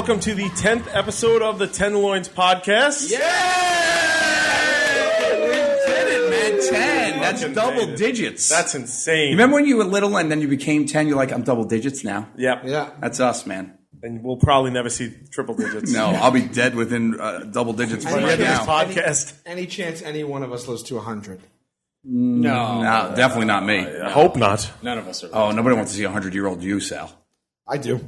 welcome to the 10th episode of the Tenderloins Podcast. Yeah! We did it, man. 10. That's double digits. That's insane. You remember when you were little and then you became 10, you're like, I'm double digits now? Yep. Yeah. That's us, man. And we'll probably never see triple digits. No, I'll be dead within double digits By the right end of this now. podcast. Any chance any one of us lives to 100? No, definitely not me. I hope not. None of us are. Oh, nobody wants to see a 100-year-old you, Sal. I do.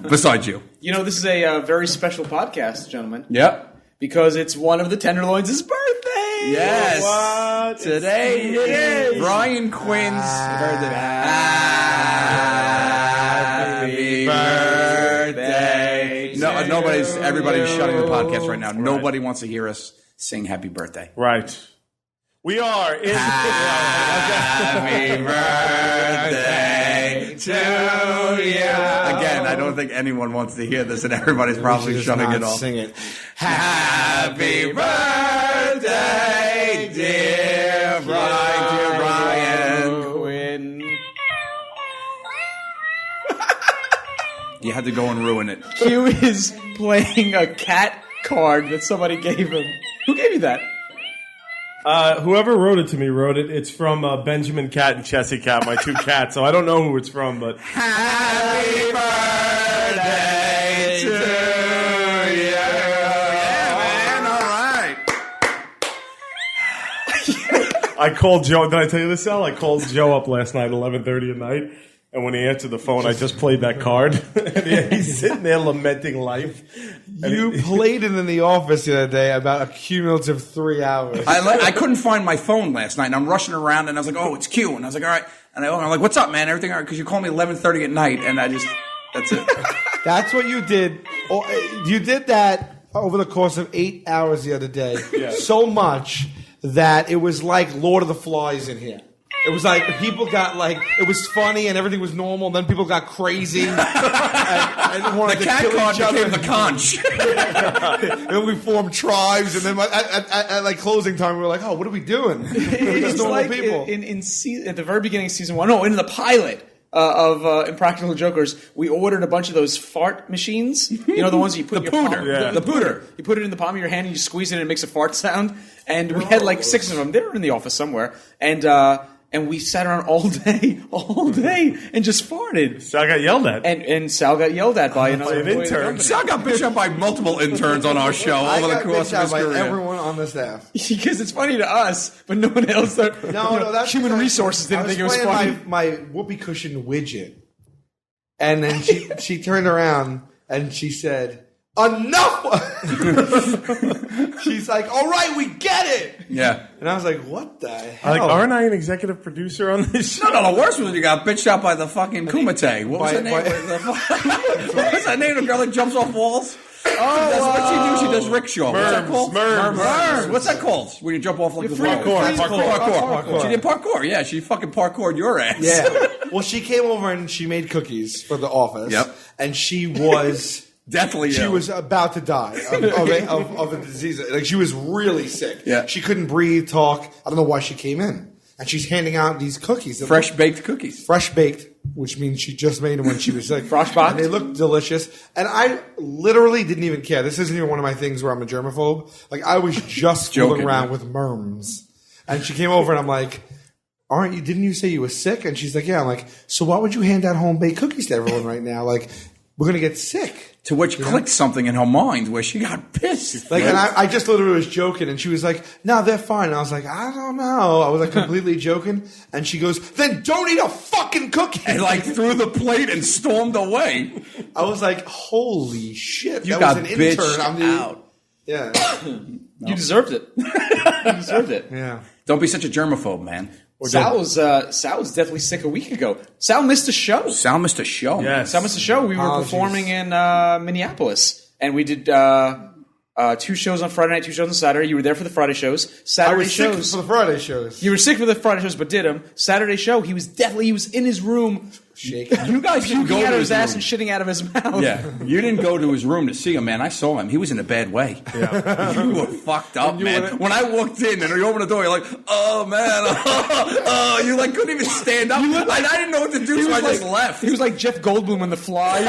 Besides you. You know, this is a very special podcast, gentlemen, Yep. because it's one of the Tenderloins' birthday. Yes. What? Today it is Brian Quinn's birthday. Happy birthday. No, everybody's shutting the podcast right now. Nobody wants to hear us sing happy birthday. Right. We are in... Happy birthday to you. Again, I don't think anyone wants to hear this, and everybody's probably shutting it off. Sing it. Happy birthday, dear Brian Quinn. You had to go and ruin it. Q is playing a cat card that somebody gave him. Who gave you that? Whoever wrote it to me wrote it. It's from Benjamin Cat and Chessie Cat, my two cats. So I don't know who it's from, but... Happy birthday to you. Yeah, man. All right. I called Joe. Did I tell you this, Sal? I called Joe up last night, 11:30 at night. And when he answered the phone, I just played that card. And he's sitting there lamenting life. You played it in the office the other day about a cumulative 3 hours. I couldn't find my phone last night, and I'm rushing around, and I was like, oh, it's Q. And I was like, all right. And I'm like, what's up, man? Everything all right? Because you called me 11:30 at night, and that's it. That's what you did. You did that over the course of 8 hours the other day. Yeah. So much that it was like Lord of the Flies in here. It was like people got like, it was funny and everything was normal, and then people got crazy and wanted The to cat kill card each other. became the conch. And then we formed tribes, and then at like closing time, we were like, "Oh, what are we doing?" We're just It's normal like people. at the very beginning of season 1. No, in the pilot of Impractical Jokers, we ordered a bunch of those fart machines. You know, the ones you put in your palm. Yeah. The pooter. You put it in the palm of your hand and you squeeze it and it makes a fart sound. And we had like 6 of them. They were in the office somewhere. And we sat around all day, and just farted. So I got yelled at. And Sal got yelled at by another an employee of the intern. company. Sal got bitched up by multiple interns on our show I over the got course bitched of out his by career. everyone on the staff. Because it's funny to us, but no one else. No, that's human because resources didn't think it was playing funny. My whoopee cushion widget, and then she turned around and she said, "Enough!" She's like, "All right, we get it." Yeah. And I was like, "What the hell?" Like, aren't I an executive producer on this show? No, the worst was when you got bitched out by the fucking Kumite. What was her name? What was that name? The girl that jumps off walls? What's she do? She does rickshaw. What's that called? Murr. What's that called? When you jump off like the wall? Parkour. She did parkour. Yeah, she fucking parkoured your ass. Yeah. Well, she came over and she made cookies for the office. Yep. And she was. Deathly She ill. was about to die of a disease. Like, she was really sick. Yeah. She couldn't breathe, talk. I don't know why she came in. And she's handing out these cookies. fresh baked cookies. Fresh baked, which means she just made them when she was sick. Frosh-baked? And they looked delicious. And I literally didn't even care. This isn't even one of my things where I'm a germaphobe. Like, I was just fooling Joking. around with Murms. And she came over and I'm like, didn't you say you were sick? And she's like, yeah. I'm like, so why would you hand out home baked cookies to everyone right now? Like, we're going to get sick. To which clicked something in her mind where she got pissed. Like, and I just literally was joking, and she was like, "No, they're fine." And I was like, "I don't know." I was like completely joking, and she goes, "Then don't eat a fucking cookie." And like threw the plate and stormed away. I was like, "Holy shit!" You that got was an intern. bitched out. Yeah, You deserved it. You deserved it. yeah. Don't be such a germaphobe, man. Sal was definitely sick a week ago. Sal missed a show. Sal missed a show. Yes. Sal missed a show. We were Apologies. performing in Minneapolis, and we did 2 shows on Friday night, 2 shows on Saturday. You were there for the Friday shows. I Saturday was sick shows. for the Friday shows. You were sick for the Friday shows, but did them. Saturday show, he was in his room shaking. You guys didn't go Puking out to of his his ass room. and shitting out of his mouth. Yeah, you didn't go to his room to see him, man. I saw him. He was in a bad way. Yeah. You were fucked up, man. When I walked in and you opened the door, you're like, oh, man. You like couldn't even stand up. I didn't know what to do, so I just left. He was like Jeff Goldblum on The Fly.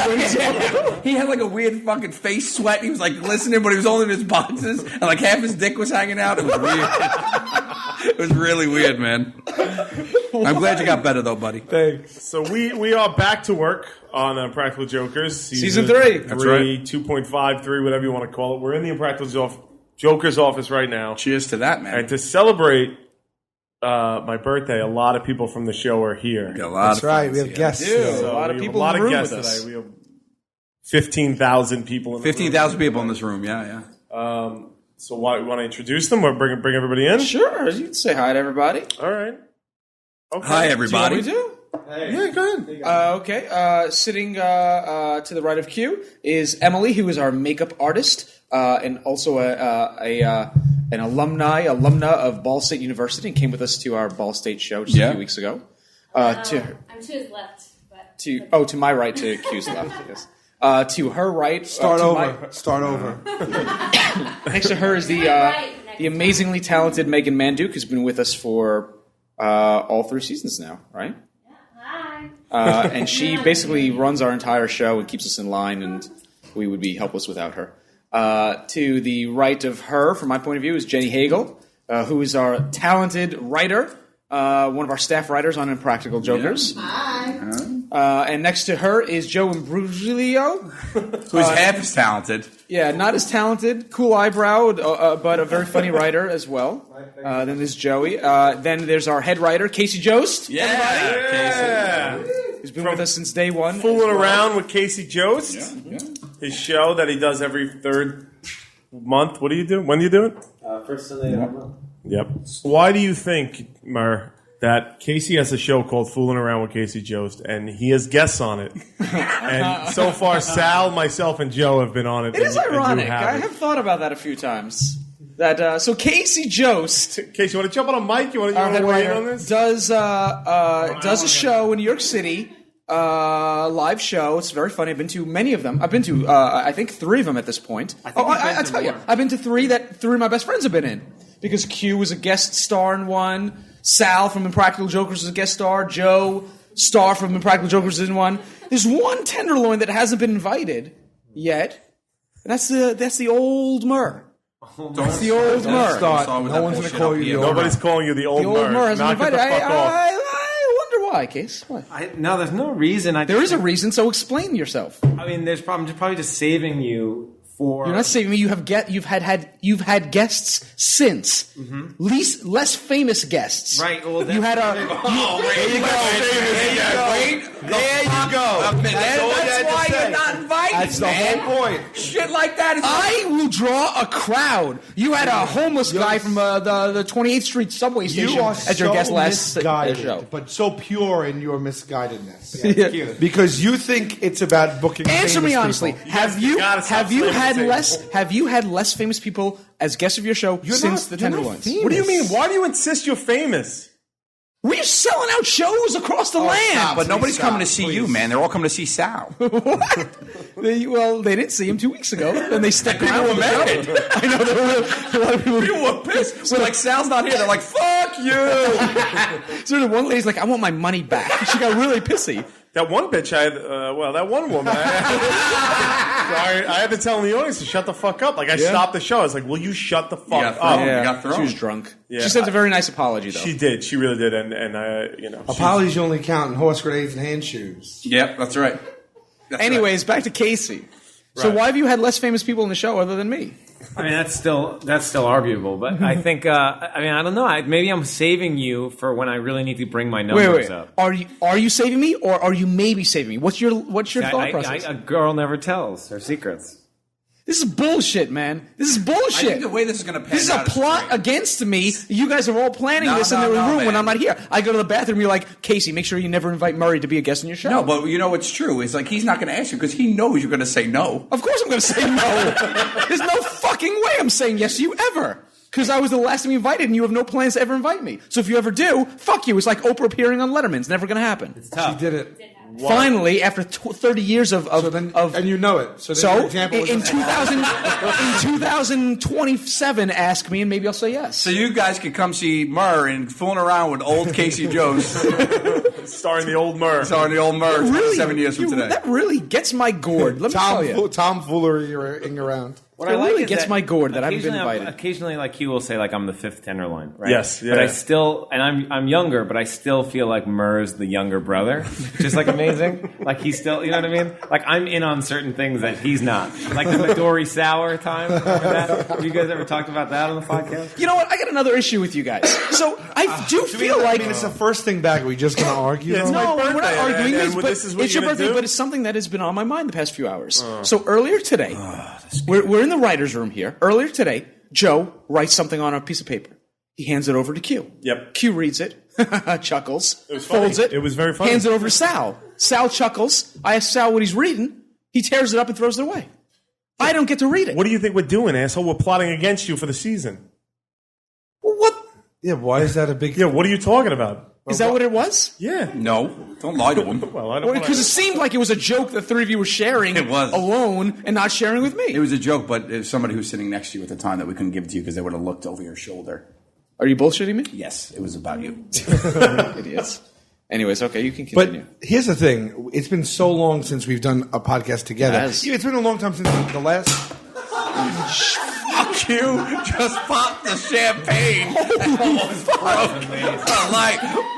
He had like a weird fucking face sweat. He was like glistening, but he was only in his boxes, and like half his dick was hanging out. It was weird. It was really weird, man. I'm glad you got better though, buddy. Thanks. So we are back to work on Practical Jokers. Season 3. That's right. 2.5, 3, whatever you want to call it. We're in the Impractical Jokers office right now. Cheers to that, man. And to celebrate my birthday, a lot of people from the show are here. Got a lot That's of right. friends We have here. guests. Dude. So A lot of we have people a lot in the of room guests with us. today. We have 15,000 people in the 15,000 people in this room. Yeah. room. So why, want to introduce them or bring everybody in? Sure, you can say hi to everybody. All right. Okay. Hi, everybody. Do you want me to? Yeah, go ahead. Okay. Sitting to the right of Q is Emily, who is our makeup artist and also an alumna of Ball State University, and came with us to our Ball State show just a few weeks ago. I'm to his left. But To my right, to Q's left. Yes. To her right. Start to over. Start over. Next to her is the amazingly talented Megan Manduke, who's been with us for all 3 seasons now, right? hi. And she basically runs our entire show and keeps us in line, and we would be helpless without her. To the right of her, from my point of view, is Jenny Hagel, who is our talented writer, one of our staff writers on Impractical Jokers. Hi. And next to her is Joe Imbrugio, Who's half as talented. yeah, not as talented, cool eyebrow, but a very funny writer as well. Then there's Joey. Then there's our head writer, Casey Jost. Yeah. Who's been with us since day one. Fooling around with Casey Jost. His show that he does every third month. What do you do? When do you do it? First Sunday of the month. Yep. Why do you think, Murr, that Casey has a show called Fooling Around with Casey Jost, and he has guests on it? And so far, Sal, myself, and Joe have been on it. It is ironic. I have thought about that a few times. That so Casey Jost, Casey, you want to jump on a mic? You want our to head weigh in writer, on this? does a show in New York City, live show. It's very funny. I've been to many of them. I've been to I think 3 of them at this point. I tell you, I've been to 3 that 3 of my best friends have been in, because Q was a guest star in one. Sal from Impractical Jokers was a guest star. Joe Star from Impractical Jokers is in one. There's one Tenderloin that hasn't been invited yet. And that's the old Murr. That's the old Murr. No one's going to call you the old Nobody's calling you the old The old Murr hasn't Knock been it the invited. fuck off. I wonder why, Case. Why? No, there's no reason. There is a reason, so explain yourself. I mean, there's probably just saving you for. You're not saving me. You've had guests since. Less famous guests. Right. Well, You had a. There you go. That's why you're not invited, That's the man. whole point. Shit like that is I will draw a crowd. You had a homeless guy from the 28th Street subway station You are as your so guest last misguided, show. but so pure in your misguidedness. cute. Because you think it's about booking. Answer me famous honestly. people. Have you gotta stop slamming had the table. less famous people as guests of your show since the Tenderloins? What do you mean? Why do you insist you're famous? We're selling out shows across the land. But nobody's coming to see you, man. They're all coming to see Sal. They didn't see him 2 weeks ago, and they stuck People around. were mad. I know there were a lot of people. People were pissed. So like, Sal's not here. They're like, fuck you. So the one lady's like, "I want my money back." She got really pissy. That one bitch I had, that one woman, I had to tell the audience to shut the fuck up. Like, I stopped the show. I was like, will you shut the fuck got up? thrown. You got thrown. She was drunk. Yeah. She sent a very nice apology, though. She did. She really did. And Apologies only count in horse grenades and hand shoes. Yep, that's right. Anyways, back to Casey. So why have you had less famous people in the show other than me? I mean, that's still arguable, but I think. I don't know. Maybe I'm saving you for when I really need to bring my numbers up. Are you saving me, or are you maybe saving me? What's your thought process? A girl never tells her secrets. This is bullshit, man. This is bullshit. I think the way this is going to pan This is a out plot great. against me. You guys are all planning No, this in no, the no, room when man. I'm not here. I go to the bathroom. You're like, Casey, make sure you never invite Murray to be a guest on your show. No, but you know what's true? It's like he's not going to ask you because he knows you're going to say no. Of course I'm going to say no. There's no fucking way I'm saying yes to you ever. Because I was the last time you invited, and you have no plans to ever invite me. So if you ever do, fuck you. It's like Oprah appearing on Letterman. It's never going to happen. It's tough. She did it. Finally, after 30 years of and you know it. So in 2027, ask me, and maybe I'll say yes. So you guys could come see Murr and fooling around with old Casey Jost. Starring the old Murr. 27 years from today. That really gets my gourd. Let me tell you. Tomfoolery around. What It I like really is gets that my gourd that I haven't been invited. Occasionally, like you will say, like I'm the fifth Tenderloin, right? Yes, yeah. But I still, and I'm younger, but I still feel like Murr's the younger brother, which is like amazing. Like he's still, you know what I mean? Like I'm in on certain things that he's not. Like the Midori Sour time. Remember that? Have you guys ever talked about that on the podcast? You know what? I got another issue with you guys. So I do feel like it's the first thing back. Are we just going to argue? Yeah, it's no, my we're not birthday, arguing and this, but this is what it's you're your gonna birthday. do? But it's something that has been on my mind the past few hours. So earlier today, we're in the writers' room here. Earlier today, Joe writes something on a piece of paper. He hands it over to Q. Yep. Q reads it, chuckles, It was funny. folds it. It was very funny. Hands it over to Sal. Sal chuckles. I ask Sal what he's reading. He tears it up and throws it away. I don't get to read it. What do you think we're doing, asshole? We're plotting against you for the season. What? Yeah, why is that a big... Yeah, what are you talking about? Is that what it was? Yeah. No, don't lie to him. Well, I don't Because it seemed like it was a joke the three of you were sharing It was. alone and not sharing with me. It was a joke, but it was somebody who was sitting next to you at the time that we couldn't give it to you because they would have looked over your shoulder. Are you bullshitting me? Yes, it was about you. Idiots. Anyways, okay, you can continue. But here's the thing. It's been so long since we've done a podcast together. Yes. Yeah, it's been a long time since the last... Fuck you! Just popped the champagne.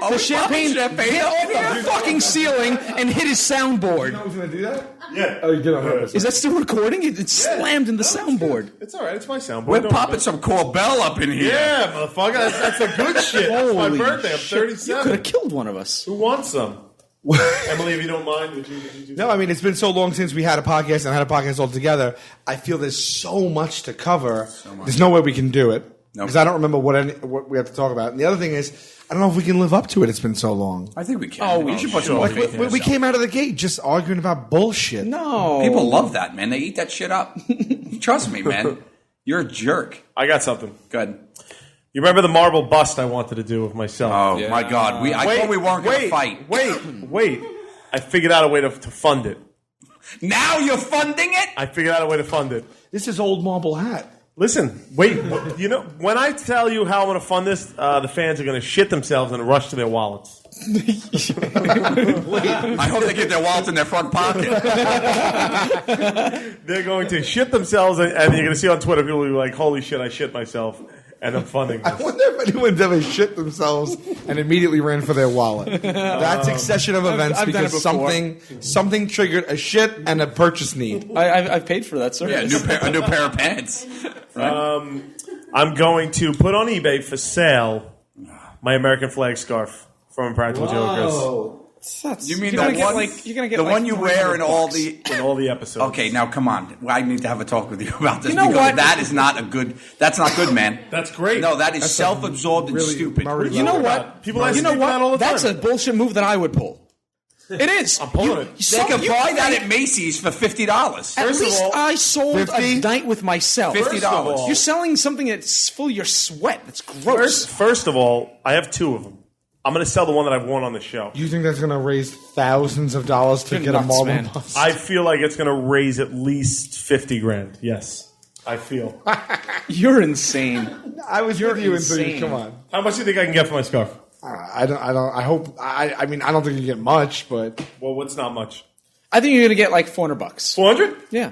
The champagne hit off the fucking ceiling and hit his soundboard. I was going to do that? Yeah. Oh, you did on purpose. Is that still recording? It slammed in the soundboard. It's all right. It's my soundboard. We're Don't- popping some Corbell up in here. Yeah, motherfucker. That's the good shit. It's my Holy birthday. I'm shit. You could 37. have killed one of us. Who wants some? Emily, if you don't mind, would you do No, I mean, it's been so long since we had a podcast and had a podcast all together. I feel there's so much to cover. There's no way we can do it. Nope. Because I don't remember what we have to talk about. And the other thing is, I don't know if we can live up to it. It's been so long. I think we can. Oh, you should put sure. some more Like, faith in We yourself. came out of the gate just arguing about bullshit. No. People love that, man. They eat that shit up. Trust me, man. You're a jerk. I got something. Good. You remember the marble bust I wanted to do of myself? Oh, my God. I thought we weren't going to fight. Wait. I figured out a way to fund it. Now you're funding it? I figured out a way to fund it. This is old marble hat. Listen, wait. You know, when I tell you how I'm going to fund this, the fans are going to shit themselves and rush to their wallets. I hope they get their wallets in their front pocket. They're going to shit themselves, and you're going to see on Twitter people will be like, "Holy shit, I shit myself," and I'm funding I this. wonder if anyone's ever shit themselves and immediately ran for their wallet. That succession of events I've done it because before. something triggered a shit and a purchase need. I've paid for that Yeah, service. a new pair of pants. I'm going to put on eBay for sale my American flag scarf from Impractical Jokers You mean You're the gonna get, one? like, you're gonna get the like one you wear in all $300. the. in all the episodes. Okay, now come on. I need to have a talk with you about this You know because what? that is not a good. That's not good, man. That's great. No, that is self-absorbed and really stupid. Murray You know level. what? People ask you know me that all the what? time. That's a bullshit move that I would pull. It is. I'm pulling it. They could buy that at Macy's for $50. At First of least all, I sold 50? a night with myself. $50. You're selling something that's full of your sweat. That's gross. First of all, I have two of them. I'm going to sell the one that I've worn on the show. You think that's going to raise thousands of dollars to You're get nuts, a marble man. bust? I feel like it's going to raise at least $50,000. Yes, I feel. You're insane. I was with you until you insane. come on. How much do you think I can get for my scarf? I mean, I don't think you get much, but Well, what's not much? I think you're gonna get like $400. 400? Yeah,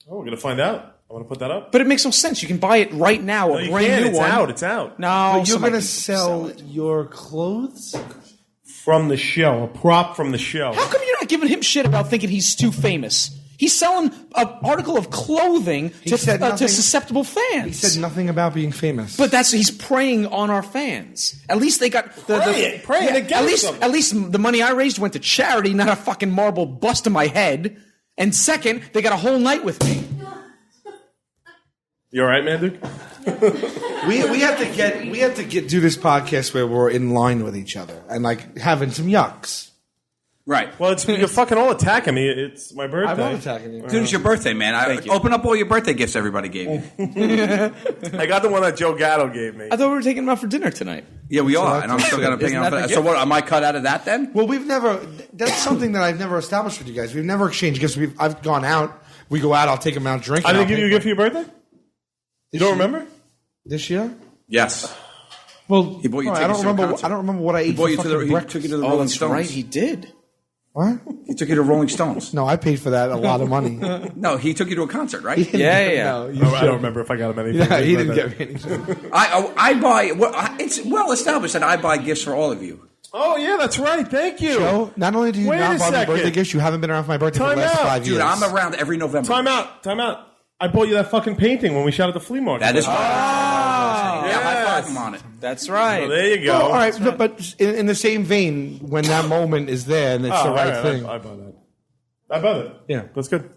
Oh, we're going to find out. I'm going to put that up. but it makes no sense. You can buy it right now, No, a you brand can't. new It's one. out. It's out. No, you're somebody going to can sell it. your clothes? From the show. A prop from the show. How come you're not giving him shit about thinking he's too famous? He's selling an article of clothing said to nothing- susceptible fans. He said nothing about being famous. But he's preying on our fans. At least they got Preying against them. At least the money I raised went to charity, not a fucking marble bust to my head. And second, they got a whole night with me. You all right, man, Duke? we have to do this podcast where we're in line with each other and like having some yucks. Right. Well, you're fucking all attacking me. It's my birthday. I'm not attacking you. Dude, it's your birthday, man. Open up all your birthday gifts everybody gave you. I got the one that Joe Gatto gave me. I thought we were taking him out for dinner tonight. Yeah, we are, and I'm still going to pay off for that. So what, am I cut out of that then? Well, that's something that I've never established with you guys. We've never exchanged gifts. I've gone out. We go out, I'll take them out drinking. I didn't give you a gift for your birthday? You don't remember? This year? Yes. Well, He bought you I don't tickets to a remember. concert. I don't remember what I ate He bought for you fucking he breakfast. took you to the Oh, Rolling that's Stones. right. He did. What? He took you to Rolling Stones. No, I paid for that a lot of money. No, he took you to a concert, right? Yeah. No, I don't remember if I got him anything. Yeah, he didn't get me anything. I buy. Well, it's well established that I buy gifts for all of you. Oh, yeah, that's right. Thank you. Joe, not only do you Wait not a buy me second. birthday gifts, you haven't been around for my birthday for Time the last out. 5 years. Dude, I'm around every November. Time out. I bought you that fucking painting when we shot at the flea market. That is right. Yes. Yeah, high five him on it. That's right. Oh, there you go. Oh, all right, but in the same vein, when that moment is there and it's the right thing. I bought that. I bought it. Yeah. That's good.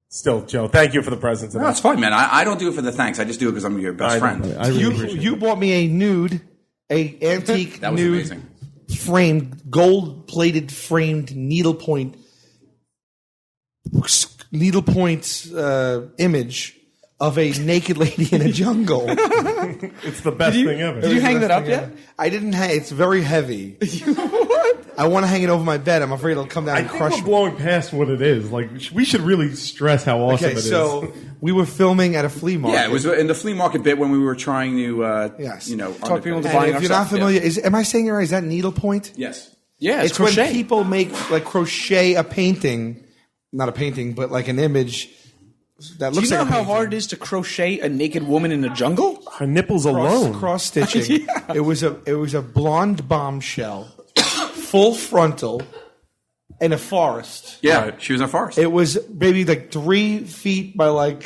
Still, Joe, thank you for the presents. No, it's fine, man. I don't do it for the thanks. I just do it because I'm your best friend. I really appreciate You bought me a antique That was nude amazing. framed, gold-plated framed needlepoint image of a naked lady in a jungle. It's the best thing ever. Did you hang that up yet? I didn't hang. It's very heavy. What? I want to hang it over my bed. I'm afraid it'll come down I and think crush we're me. blowing past what it is. Like, we should really stress how awesome Okay, it is. so we were filming at a flea market. Yeah, it was in the flea market bit when we were trying to, Yes. Talk people into And buying if our you're not stuff, familiar, am I saying it right? Is that needlepoint? Yes. Yeah, It's crochet. when people make like crochet a painting, not a painting, but like an image that Do looks you know like a how painting. hard it is to crochet a naked woman in a jungle? her nipples alone. Cross stitching. It was a blonde bombshell, full frontal, in a forest. Yeah, she was in a forest. It was maybe like 3 feet by like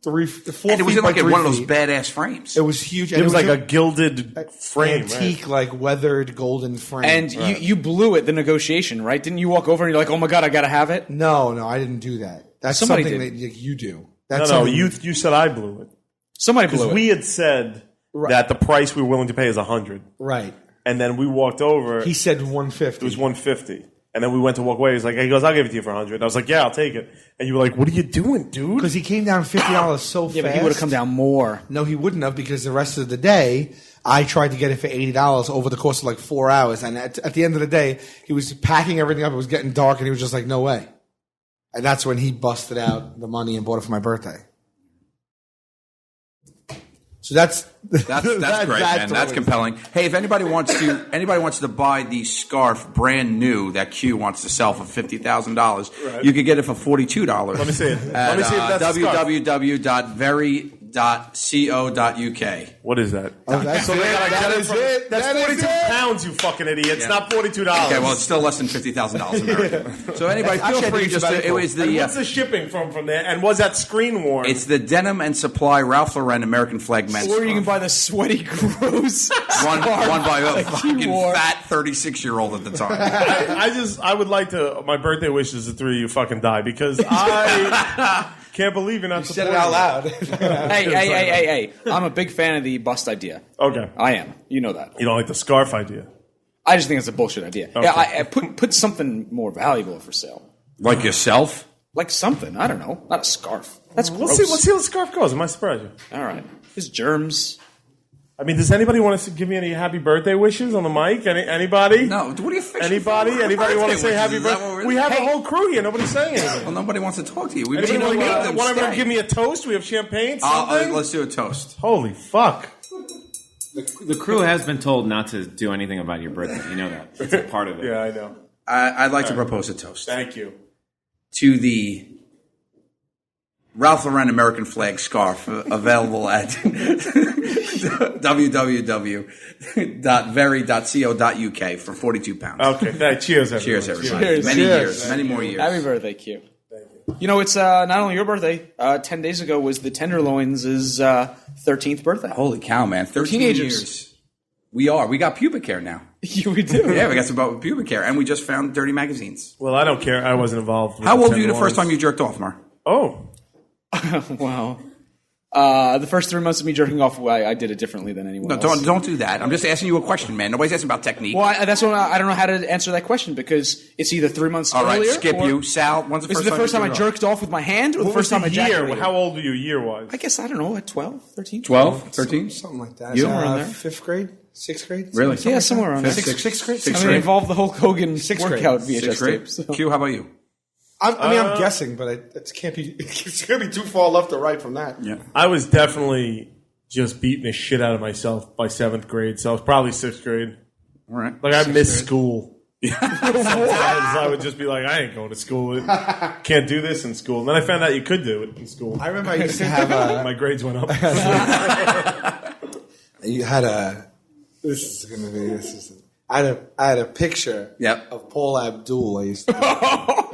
4 and feet it was in by like 3 one of those feet. badass frames. It was huge. It was like a gilded frame. antique, Right? like weathered golden frame. And you blew it the negotiation, right? Didn't you walk over and you're like, oh my God, I got to have it? no, I didn't do that. That's Somebody something did. that you do. No, That's no, something- you said I blew it. Somebody Because blew it. we had said that the price we were willing to pay is $100. right. And then we walked over. He said 150. It was $150. And then we went to walk away. He goes, I'll give it to you for $100. I was like, yeah, I'll take it. And you were like, what are you doing, dude? Because he came down $50 so fast. Yeah, but he would have come down more. No, he wouldn't have, because the rest of the day, I tried to get it for $80 over the course of like 4 hours. And at the end of the day, he was packing everything up. It was getting dark, and he was just like, no way. And that's when he busted out the money and bought it for my birthday. So that's That's great, man. That's compelling. Hey, if anybody wants to buy the scarf brand new that Q wants to sell for $50,000, you could get it for $42. Let me see it. At Let me see if that's a scarf. www.very.co.uk. What is that? Oh, that's So it. they gotta That get it is from- it. That's That is 42 it. pounds, you fucking idiot. It's not $42. Okay, well, it's still less than $50,000 American. So anybody, feel Actually, I free think it's just about to, it was And the what's the shipping from there? And was that screen worn? it's the Denim and Supply Ralph Lauren American Flag men's Or you can scarf. buy the sweaty, gross one by a that you fucking wore. fat 36-year-old at the time. I would like to. My birthday wish is the three of you fucking die, because I can't believe you're not said supporting it out loud. Hey. I'm a big fan of the bust idea. Okay. I am. You know that. You don't like the scarf idea. I just think it's a bullshit idea. Okay. Yeah, I put something more valuable for sale. Like yourself? Like something. I don't know. Not a scarf. That's gross. Let's see how the scarf goes. It might surprise you. All right. There's germs. I mean, does anybody want to give me any happy birthday wishes on the mic? Anybody? No. What are you fishing Anybody? for? Anybody want to Birthday say happy wishes? Is that what birthday? we're- We have Hey. a whole crew here. Nobody's saying anything. Well, nobody wants to talk to you. Anybody want them to stay. give me a toast? We have champagne. Something? Let's do a toast. Holy fuck! The crew has been told not to do anything about your birthday. You know that. It's a part of it. Yeah, I know. I'd like to propose a toast Thank you. to the Ralph Lauren American flag scarf available at www.very.co.uk for £42. Okay, cheers, everyone. Cheers, everybody. Cheers. Many Cheers. years, many more years. Happy birthday, Q. You know, it's not only your birthday. 10 days ago was the Tenderloins' 13th birthday. Holy cow, man! 13 teenagers. years. We got pubic hair now. Yeah, we do. Yeah, we got some pubic hair, and we just found dirty magazines. Well, I don't care. I wasn't involved. With How the old were you the Tenderloins. first time you jerked off, Mar? Oh, Wow. The first 3 months of me jerking off, I did it differently than anyone else. Don't do that. I'm just asking you a question, man. Nobody's asking about technique. Well, that's what I don't know how to answer that question because it's either 3 months All right, earlier. skip you. Sal, when's the Is first it time the first time I you jerked off with my hand or the first time I ejaculated? How old were you year-wise? I guess, I don't know, at 12, 13? 12, 13? Something like that. You were in there. 5th grade? 6th grade? Really? Yeah, somewhere around there. Sixth grade? I mean, it involved the Hulk Hogan workout VHS 6th grade? tape. So. Q, how about you? I'm guessing, but it can't be. It's gonna be too far left or right from that. Yeah. I was definitely just beating the shit out of myself by 7th grade, so I was probably 6th grade. All right. Like, I missed school. Sometimes I would just be like, I ain't going to school. Can't do this in school. And then I found out you could do it in school. I remember I used to have My grades went up. You had I had a picture of Paula Abdul. I used to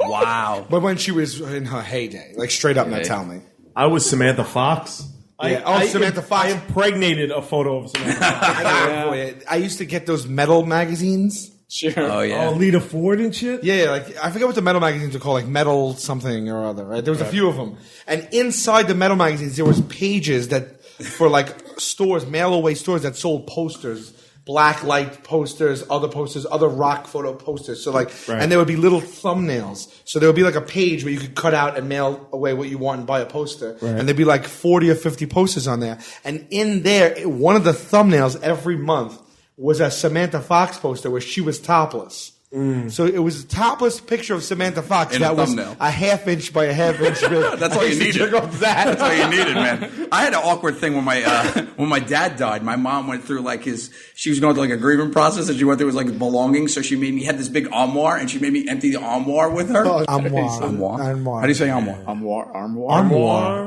Wow. but when she was in her heyday, like straight up, not tell me. I was Samantha Fox. Samantha Fox. I impregnated a photo of Samantha Fox. I got one for you. I used to get those metal magazines. Sure. Oh, yeah. Oh, Lita Ford and shit? Yeah, like I forget what the metal magazines are called, like metal something or other. Right? There was a few of them, and inside the metal magazines there was pages that for like stores, mail away stores that sold posters, black light posters, other rock photo posters. So like, and there would be little thumbnails. So there would be like a page where you could cut out and mail away what you want and buy a poster. Right. And there'd be like 40 or 50 posters on there. And in there, one of the thumbnails every month was a Samantha Fox poster where she was topless. So it was a topless picture of Samantha Fox In that a was thumbnail. a half-inch by a half-inch. That's all you needed. That's all you needed, man. I had an awkward thing when my dad died. My mom went through she was going through like a grieving process, and she went through his belongings. So she made me had this big armoire, and she made me empty the armoire with her. Armoire. How do you say armoire? Armoire.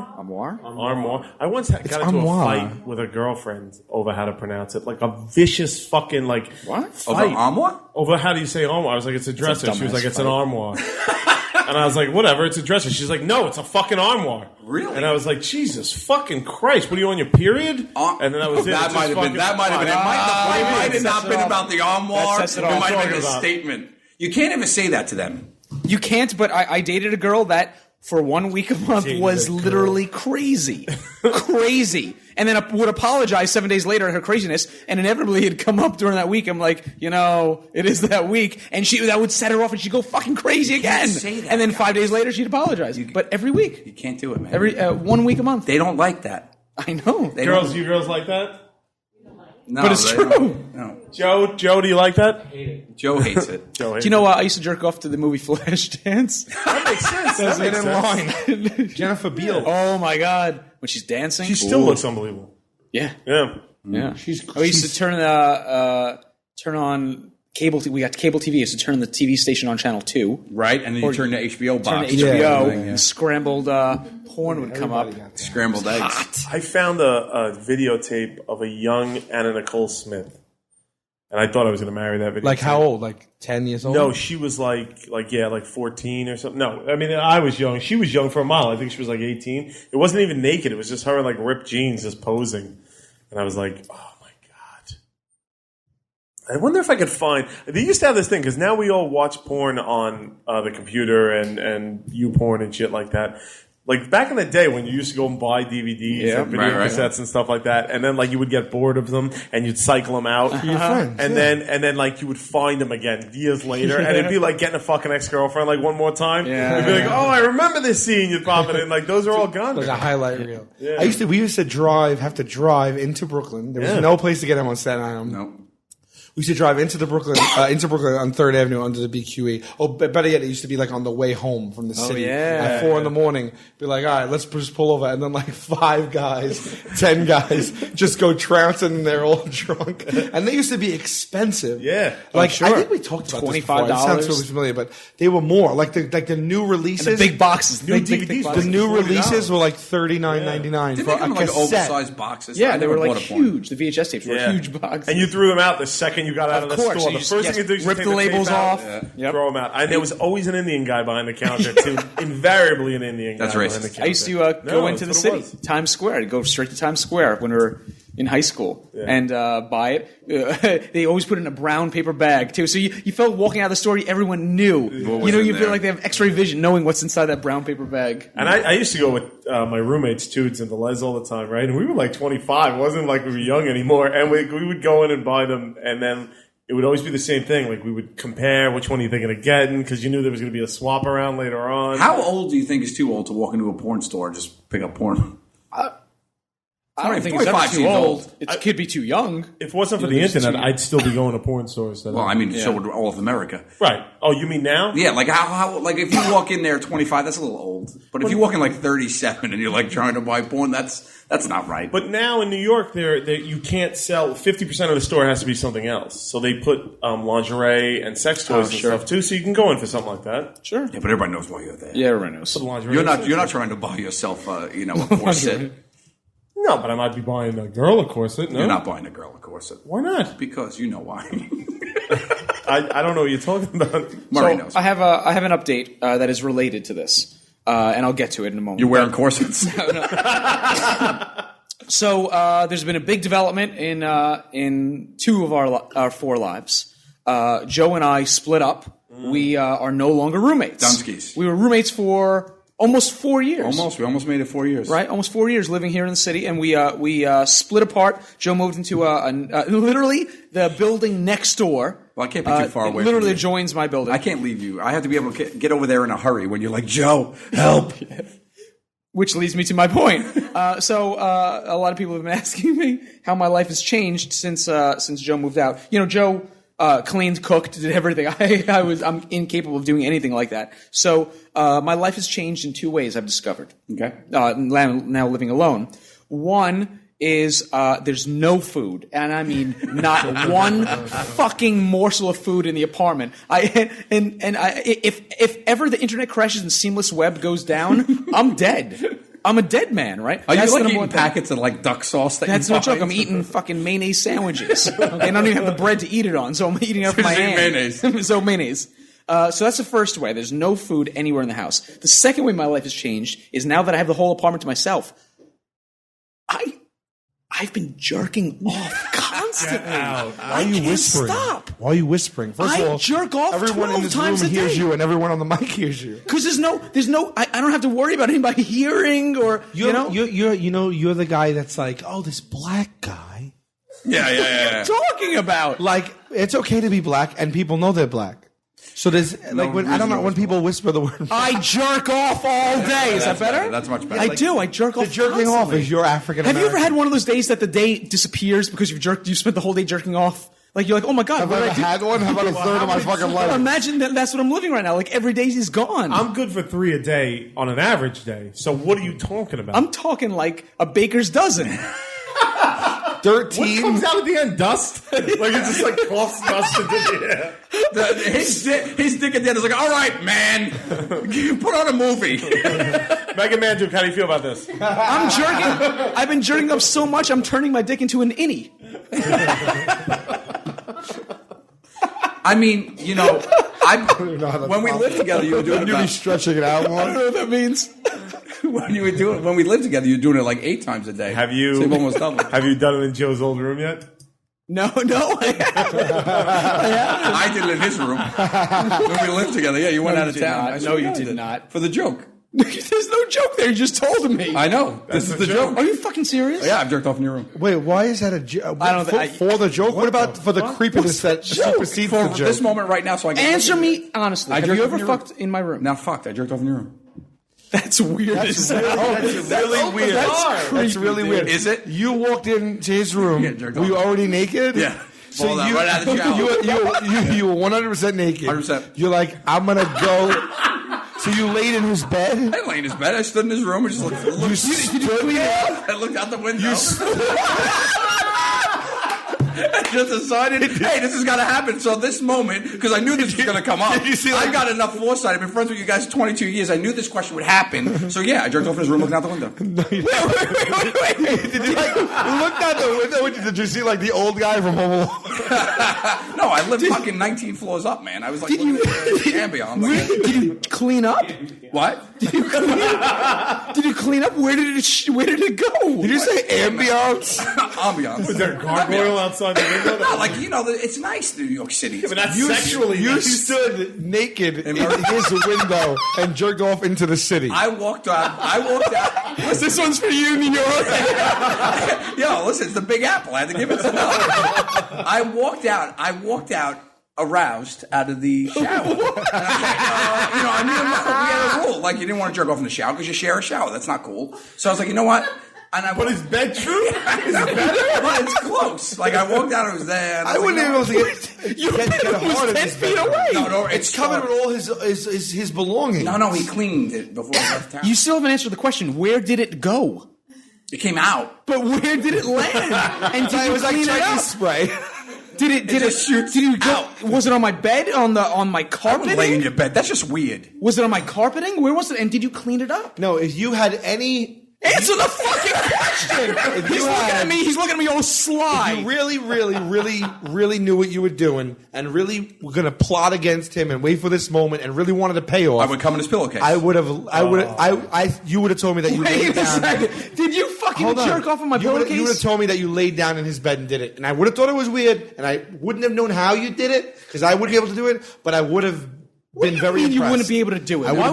I once got into a fight with a girlfriend over how to pronounce it. Like a vicious fucking What? fight. Over armoire? Over how do you say armoire? I was like, it's a dresser. She was like, it's an armoire. And I was like, whatever, it's a dresser. She's like, no, it's a fucking armoire. Really? And I was like, Jesus fucking Christ, what are you on your period? And then that was it. That might have been. It might have not been about the armoire. It might have been a statement. You can't even say that to them. You can't, but I dated a girl that for 1 week a month was literally crazy. Crazy. And then would apologize 7 days later at her craziness, and inevitably it'd come up during that week. I'm like, it is that week. And that would set her off, and she'd go fucking crazy again. Say that, and then 5 days later, she'd apologize. But every week. You can't do it, man. Every 1 week a month. They don't like that. I know. You girls like that? No, but it's true. No. Joe, do you like that? Joe hates it. Joe hates Do you know I used to jerk off to the movie Flashdance? That makes sense. That makes sense. line. Jennifer Beal. Oh my God. When she's dancing. She still looks unbelievable. Yeah. Yeah. Yeah. We used to turn on cable. We got cable TV. Used to turn the TV station on channel 2. Right, and then you turn the HBO box. Turn to HBO. And scrambled porn would come up. Scrambled eggs. I found a videotape of a young Anna Nicole Smith. And I thought I was going to marry that video. Like how old? Like 10 years old? No, she was like 14 or something. No, I mean, I was young. She was young for a mile. I think she was like 18. It wasn't even naked. It was just her in like ripped jeans just posing. And I was like, oh my God. I wonder if I could find... They used to have this thing, because now we all watch porn on the computer and YouPorn and shit like that. Like back in the day when you used to go and buy DVDs and video cassettes and stuff like that, and then like you would get bored of them and you'd cycle them out, and then like you would find them again years later, and it'd be like getting a fucking ex-girlfriend like one more time. Yeah. You'd be like, oh, I remember this scene. You'd pop it in. Like those are all gone. Like a highlight reel. Yeah. We used to have to drive into Brooklyn. There was no place to get them on Staten Island. No. We used to drive into Brooklyn on 3rd Avenue under the BQE. Oh, better yet, it used to be like on the way home from the city. At 4 a.m. Be like, all right, let's just pull over. And then like 5 guys, 10 guys just go trouncing and they're all drunk. And they used to be expensive. Yeah. Like, I think we talked about this before. It sounds really familiar, but they were more. Like the new releases. And the big boxes. Big boxes. The new releases were like $39.99 Didn't for they come a in like cassette. oversized boxes? Yeah, I they never were like bought a porn. huge. The VHS tapes were huge boxes. And you threw them out the second you got out of the store. So The first thing you do is rip take the labels tape out, off. throw them out. And there was always an Indian guy behind the counter too. Invariably an Indian guy That's behind racist. the counter. I used to go into the city, Times Square. I'd go straight to Times Square when we were in high school and buy it. They always put it in a brown paper bag too, so you felt walking out of the store, everyone knew. You feel like they have X-ray vision, knowing what's inside that brown paper bag. And I used to go with my roommates Toots and Les all the time, right? And we were like 25. It wasn't like we were young anymore, and we would go in and buy them, and then it would always be the same thing. Like we would compare which one are you thinking of getting, because you knew there was going to be a swap around later on. How old do you think is too old to walk into a porn store and just pick up porn? I don't think it's ever too old. It could be too young. If it wasn't for the internet, I'd still be going to porn stores. Well, I mean, so would all of America. Right. Oh, you mean now? Yeah, like how like if you walk in there 25, that's a little old. But if you walk in like 37 and you're like trying to buy porn, that's not right. But now in New York, you can't sell 50% of the store has to be something else. So they put lingerie and sex toys and stuff too. So you can go in for something like that. Sure. Yeah, but everybody knows why you're there. Yeah, everybody knows. You're not trying to buy yourself a corset. No, but I might be buying a girl a corset. No, you're not buying a girl a corset. Why not? Because you know why. I don't know what you're talking about. Murray knows. I have an update that is related to this, and I'll get to it in a moment. You're wearing corsets. So there's been a big development in two of our 4 lives. Joe and I split up. We are no longer roommates. Dunskies. We were roommates for almost 4 years. We almost made it 4 years. Right, almost 4 years living here in the city, and we split apart. Joe moved into literally the building next door. Well, I can't be too far away. Literally joins my building. I can't leave you. I have to be able to get over there in a hurry when you're like, Joe, help. Which leads me to my point. So a lot of people have been asking me how my life has changed since Joe moved out. You know, Joe cleaned, cooked, did everything. I'm incapable of doing anything like that. So my life has changed in 2 ways, I've discovered. Okay. Now living alone. One is there's no food, and I mean not one fucking morsel of food in the apartment. If ever the internet crashes and Seamless Web goes down, I'm dead. I'm a dead man, right? Are you like eating packets of like duck sauce? That's no joke. I'm eating fucking mayonnaise sandwiches. Okay, I don't even have the bread to eat it on, so I'm eating it off my hand. Mayonnaise. So mayonnaise. So that's the first way. There's no food anywhere in the house. The second way my life has changed is now that I have the whole apartment to myself. I've been jerking off constantly. Why are you whispering? Stop. Why are you whispering? First of all, jerk off everyone in this room hears you, and everyone on the mic hears you. Because there's no. I don't have to worry about anybody hearing or you're the guy that's like, oh, this black guy. Yeah. What are you talking about? Like, it's okay to be black, and people know they're black. So there's when people whisper the word. I jerk off all day. Is that better? That's much better. I do. I jerk off. The jerking off is your African American. Have you ever had one of those days that the day disappears because you spent the whole day jerking off? Like you're like, oh my god, have I had one? How about a third of my fucking life? Imagine that's what I'm living right now. Like every day he's gone. I'm good for 3 a day on an average day. So what are you talking about? I'm talking like a baker's dozen. 13. What comes out at the end? Dust? Like it's just like coughs dust into the air. His dick at the end is like, all right, man, put on a movie. Megan Manduk, how do you feel about this? I'm jerking. I've been jerking up so much, I'm turning my dick into an innie. I mean, when we lived together, you were doing You'd be stretching it out more. I don't know what that means. When we lived together, you were doing it like 8 times a day. Have you? So you've almost doubled. Have you done it in Joe's old room yet? No, I haven't. I did it in his room when we lived together. Yeah, you went out of town. No, you did not. For the joke. There's no joke there. You just told me. I know. This is the joke. Are you fucking serious? Yeah, I've jerked off in your room. Wait, why is that a joke? I don't think for the joke. What about for the creepiness that supersedes the joke? This moment right now, so I can answer me honestly. Have you ever fucked in my room? Not fucked. I jerked off in your room. That's weird. That's really weird. That's really weird. Is it? You walked into his room. Were you already naked? Yeah. So right out of the shower. you were 100% naked. 100%. You're like, I'm gonna go. So you laid in his bed? I didn't lay in his bed. I stood in his room and just looked. I looked out the window. I just decided, hey, this has got to happen. So this moment, because I knew this was going to come up, I got enough foresight. I've been friends with you guys 22 years. I knew this question would happen. So yeah, I jerked off in his room looking out the window. Wait. Did you looked out the window? Did you see like the old guy from Home Alone? No, I lived fucking 19 floors up, man. I was like, looking at the ambiance. Did you clean up? What? Did you clean up? Where did it go? Did you say ambiance? ambiance. Was there a gargoyle outside the window? No, like, it's nice New York City. But that's sexually. You stood naked in his window and jerked off into the city. I walked out. This one's for you, New York. Yo, listen, it's the Big Apple. I had to give it some help. I walked out aroused out of the shower. And I was like, we had a rule. Like, you didn't want to jerk off in the shower because you share a shower. That's not cool. So I was like, you know what? And But is bed true? Is it better? But it's close. Like, I walked out, it was there. And I wouldn't even be able to get hard in 10 this feet bed. away. No, It's covered with all his belongings. No, he cleaned it before he left town. You still haven't answered the question. Where did it go? It came out. But where did it land? And did you It was like clean it Chinese up? spray. Did it shoot? Did you go? Was it on my bed? On my I would carpeting? lay in your bed. That's just weird. Was it on my carpeting? Where was it? And did you clean it up? No, if you had any... Answer the fucking question! He's looking at me. He's looking at me all sly. If you really knew what you were doing and really were going to plot against him and wait for this moment and really wanted to pay off, I would come in his pillowcase. you would have told me that you laid Wait a down. second. Did you fucking Hold on. jerk off on my You would pillowcase? have told me that you laid down in his bed and did it. And I would have thought it was weird and I wouldn't have known how you did it because I wouldn't be able to do it, but I would have been very impressed. You wouldn't be able to do it. Why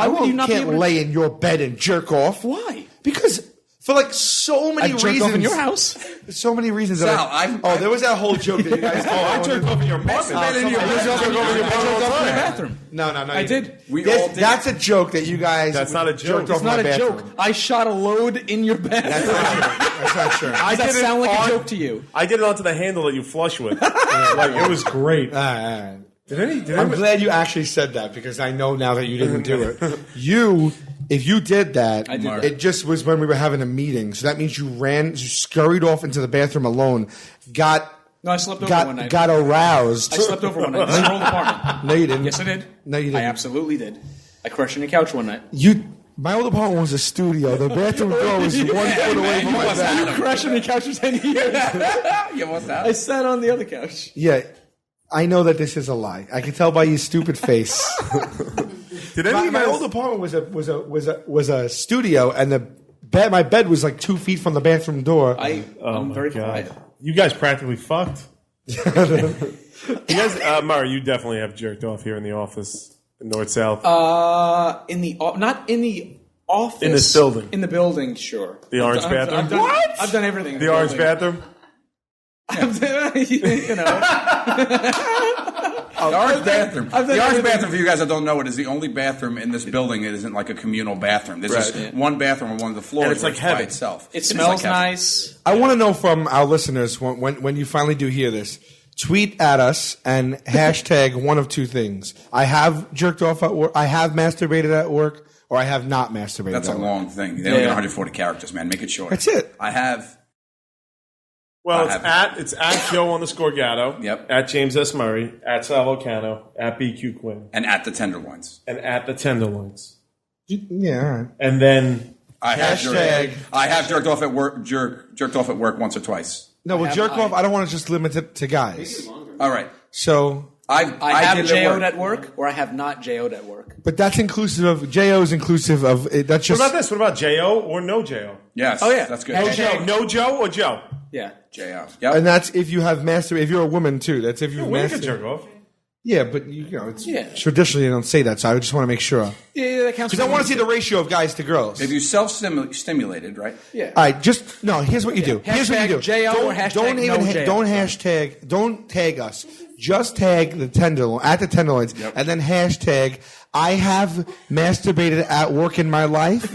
would you not be can't able to? lay in your bed and jerk off? Why? Because for like so many I've reasons. jerked off in your house. So many reasons. Sal, there was that whole joke that you guys told. I jerked off in your apartment. I jerked off in your Bathroom. No. I did. We all did. That's a joke that you guys. That's not a joke. jerked off It's not my a bathroom. joke. I shot a load in your bed. That's not true. That's not true. Does that did it sound like on- a joke to you? I did it onto the handle that you flush with. It was great. All right. Did I'm glad you actually said that because I know now that you didn't do it. If you did that, I did that. it just was when we were having a meeting. So that means you scurried off into the bathroom alone, No, I slept over one night. got aroused. I slept over one night. This is your old apartment. No, you didn't. Yes, I did. No, you didn't. I absolutely did. I crashed on your couch one night. My old apartment was a studio. The bathroom door was 1 foot away from my bed. You crashed on your couch for 10 years. You must have. I sat on the other couch. Yeah, I know that this is a lie. I can tell by your stupid face. Did any of you My guys? old apartment was a studio, and my bed was like 2 feet from the bathroom door. I'm very quiet. You guys practically fucked. You guys, Murr, you definitely have jerked off here in the office, north south. Not in the office. In this building. In the building, sure. The orange bathroom? What? I've done everything. in The orange building. bathroom. You know. The orange bathroom. I've done The orange everything. bathroom, for you guys that don't know it, is the only bathroom in this building. It isn't like a communal bathroom. There's just Right. one bathroom on one of the floors. And it's like by heaven. itself. It is smells like heaven. nice. I want to know from our listeners when you finally do hear this, tweet at us and hashtag one of two things. I have jerked off at work, I have masturbated at work, or I have not masturbated That's a at work. long thing. They only get 140 characters, man. Make it short. That's it. I have. Well, I it's at Joe _Gatto. Yep. At James S. Murray. At Sal Volcano. At BQ Quinn. And at the Tenderloins. And at the Tenderloins. Yeah, all right. And then I have Hashtag- jerked off at work. Jerked off at work once or twice. No, well, jerk off, I don't want to just limit it to guys. All right. So, I have did JO'd work. at work, or I have not JO'd at work. but that's inclusive of, JO is inclusive of, that's what just. about this? What about J.O. or no J.O.? Yes. Oh, yeah. That's good. No Joe. No Joe or Joe? Yeah. J.O. Yep. And that's if you have if you're a woman too. That's if you've We can masturbated. jerk off. Yeah, but you know, it's Yeah. traditionally they don't say that, so I just want to make sure. Yeah, that counts. Because I want to see the ratio of guys to girls. If you self-stimulated, right? Yeah. All right, here's what you do. Here's what you do. Hashtag JO or hashtag no JO. Don't tag us. Just tag the Tenderloin at the Tenderloins, and then hashtag I have masturbated at work in my life.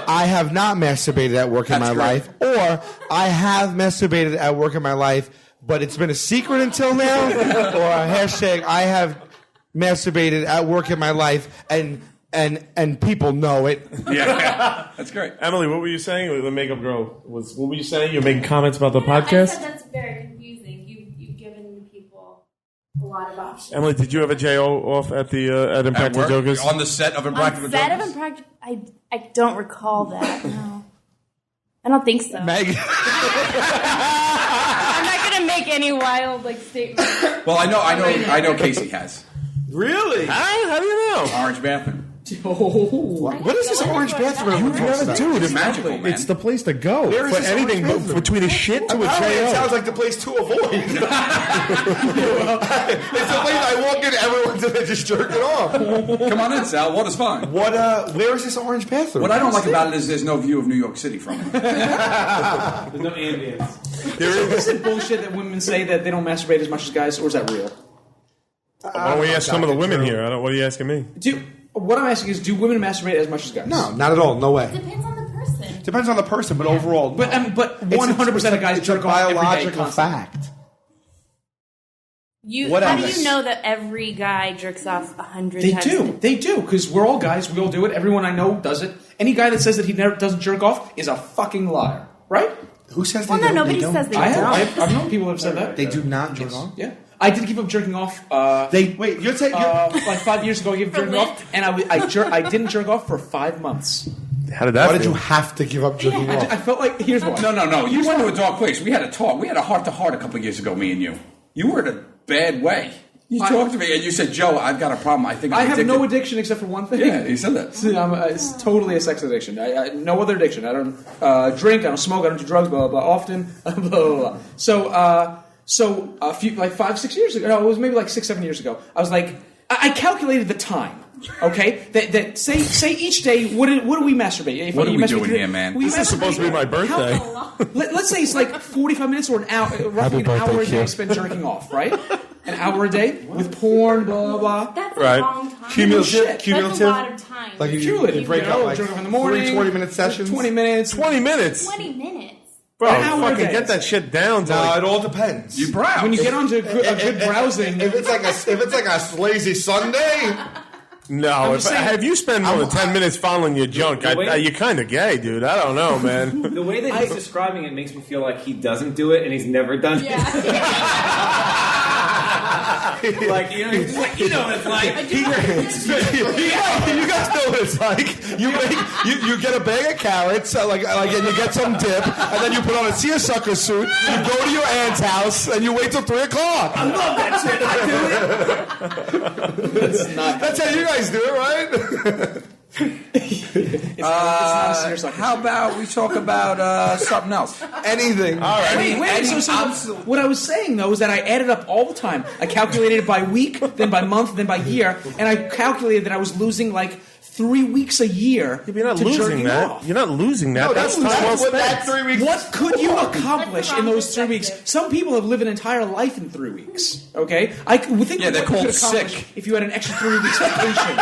I have not masturbated at work in my life, or I have masturbated at work in my life, but it's been a secret until now, or a hashtag I have masturbated at work in my life, and people know it. Yeah. That's great. Emily, what were you saying? The makeup girl what were you saying? You're making comments about the I podcast? said that's very confusing. You've given people a lot of options. Emily, did you have a J.O. off at the at At Impractical work, Jokers? on the set of Impractical On set of Jokers? Impractical, I don't recall that. No, I don't think so. Meg. I'm not gonna make any wild statements. Well, I know Casey has Really? How do you know? orange bathroom. What is this orange bathroom? Dude, It's magical, man. It's the place to go Where is for this anything orange bathroom? between a shit to a Apparently, it JO. sounds like the place to avoid. It's the place I walk in, everyone's in there just jerking off. Come on in, Sal. Water's fine. Where is this orange bathroom? What I don't like about it is there's no view of New York City from it. There's no ambience. Is it bullshit that women say that they don't masturbate as much as guys, or is that real? Why don't we ask some of the women here? What are you asking me? What I'm asking is, do women masturbate as much as guys? No, not at all. No way. Depends on the person. Depends on the person, but overall, But 100% of guys it's a jerk off every day biological constantly. fact. How do else? you know that every guy jerks off 100 They times? do. They do, because we're all guys. We all do it. Everyone I know does it. Any guy that says that he never doesn't jerk off is a fucking liar. Right? Who says Well, they no, don't? nobody They don't. says they I don't. have. I've known people who have said that. They do not jerk off. Yeah. I did give up jerking off. Wait, you're saying Like 5 years ago, I gave up For jerking Lent? off, and I didn't jerk off for 5 months. How did that why did feel? you have to give up jerking off? I felt like here's why. No. You went to a dark place. We had a talk. We had a heart-to-heart a couple of years ago, me and you. You were in a bad way. You talked to me, and you said, Joe, I've got a problem. I think I'm I have addicted. no addiction except for one thing. Yeah, you said that. It's totally a sex addiction. No other addiction. I don't drink. I don't smoke. I don't do drugs. Blah blah blah. Often. Blah blah blah. So a few, like 5-6 years ago. No, it was maybe like 6-7 years ago. I was like, I calculated the time. Okay, that say each day. What do we masturbate? If What are you we masturbate doing here, man? This is supposed to be my birthday. Let's say it's like 45 minutes or an hour, roughly an hour a day I spend jerking off, right? An hour a day with porn, blah, blah, blah. That's Right. a long time. Cumulative? That's Cumulative? a lot of time. Like you Cumulative, break you up know, like jerk off in the morning, 3 20-minute sessions? 20 minutes. 20 minutes. 20 minutes. Bro, An hour a fucking day. get that shit down to No, like, it all depends. You browse. When you get onto a good browsing, If it's like a lazy Sunday, no. just saying- If you spend more than 10 minutes fondling your junk, you're kind of gay, dude. I don't know, man. The way that he's describing it makes me feel like he doesn't do it and he's never done it. Like, you know, he's like, you know what it's like. you guys know what it's like. You get a bag of carrots, and you get some dip, and then you put on a seersucker suit. You go to your aunt's house, and you wait till 3 o'clock. I love that shit. I do it. That's how you guys do it, right? it's not a serious How about we talk about something else? Anything. All right. Wait, so what I was saying, though, is that I added up all the time. I calculated it by week, then by month, then by year, and I calculated that I was losing like 3 weeks a year You're not to losing jerking that. off. You're not losing that. No, that's that's time well what that spent. 3 weeks. What could you accomplish That's the in wrong those 3 weeks? perspective. Some people have lived an entire life in 3 weeks. Okay, I would think Yeah, they're what you called could accomplish sick. if you had an extra 3 weeks vacation.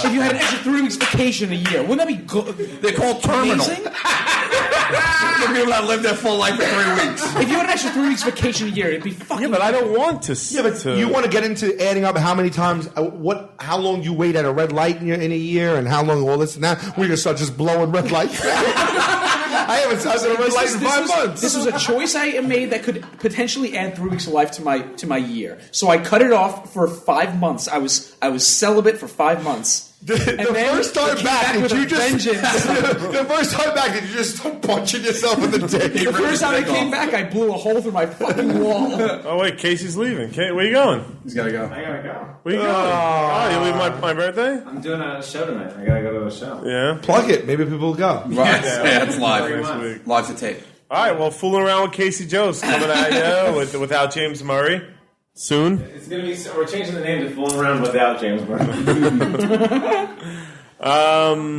If you had an extra 3 weeks vacation a year, wouldn't that be good? They're called terminal. Amazing? The people that live their full life for 3 weeks. If you had an extra 3 weeks vacation a year, it'd be fucking. Yeah, but I don't want to. Yeah, but you want to get into adding up how many times, how long you wait at a red light in a year, and how long all this and that. We're gonna start just blowing red lights. I haven't stopped at a red light in 5 months. This was a choice I made that could potentially add 3 weeks of life to my year. So I cut it off for 5 months. I was celibate for 5 months. The first time back, did you just the first time back, did you just start punching yourself in the dick? The first time I came back, I blew a hole through my fucking wall. Oh wait, Casey's leaving. Where you going? He's got to go. I gotta go. Where you going? Oh, you leave my birthday? I'm doing a show tonight. I gotta go to a show. Yeah. Plug it. Maybe people will go. Right. Yeah, it's live. Next week. Live to tape. All right. Well, fooling around with Casey Jost coming at you without James Murray soon. It's gonna be. We're changing the name to Fooling Around Without James Murray.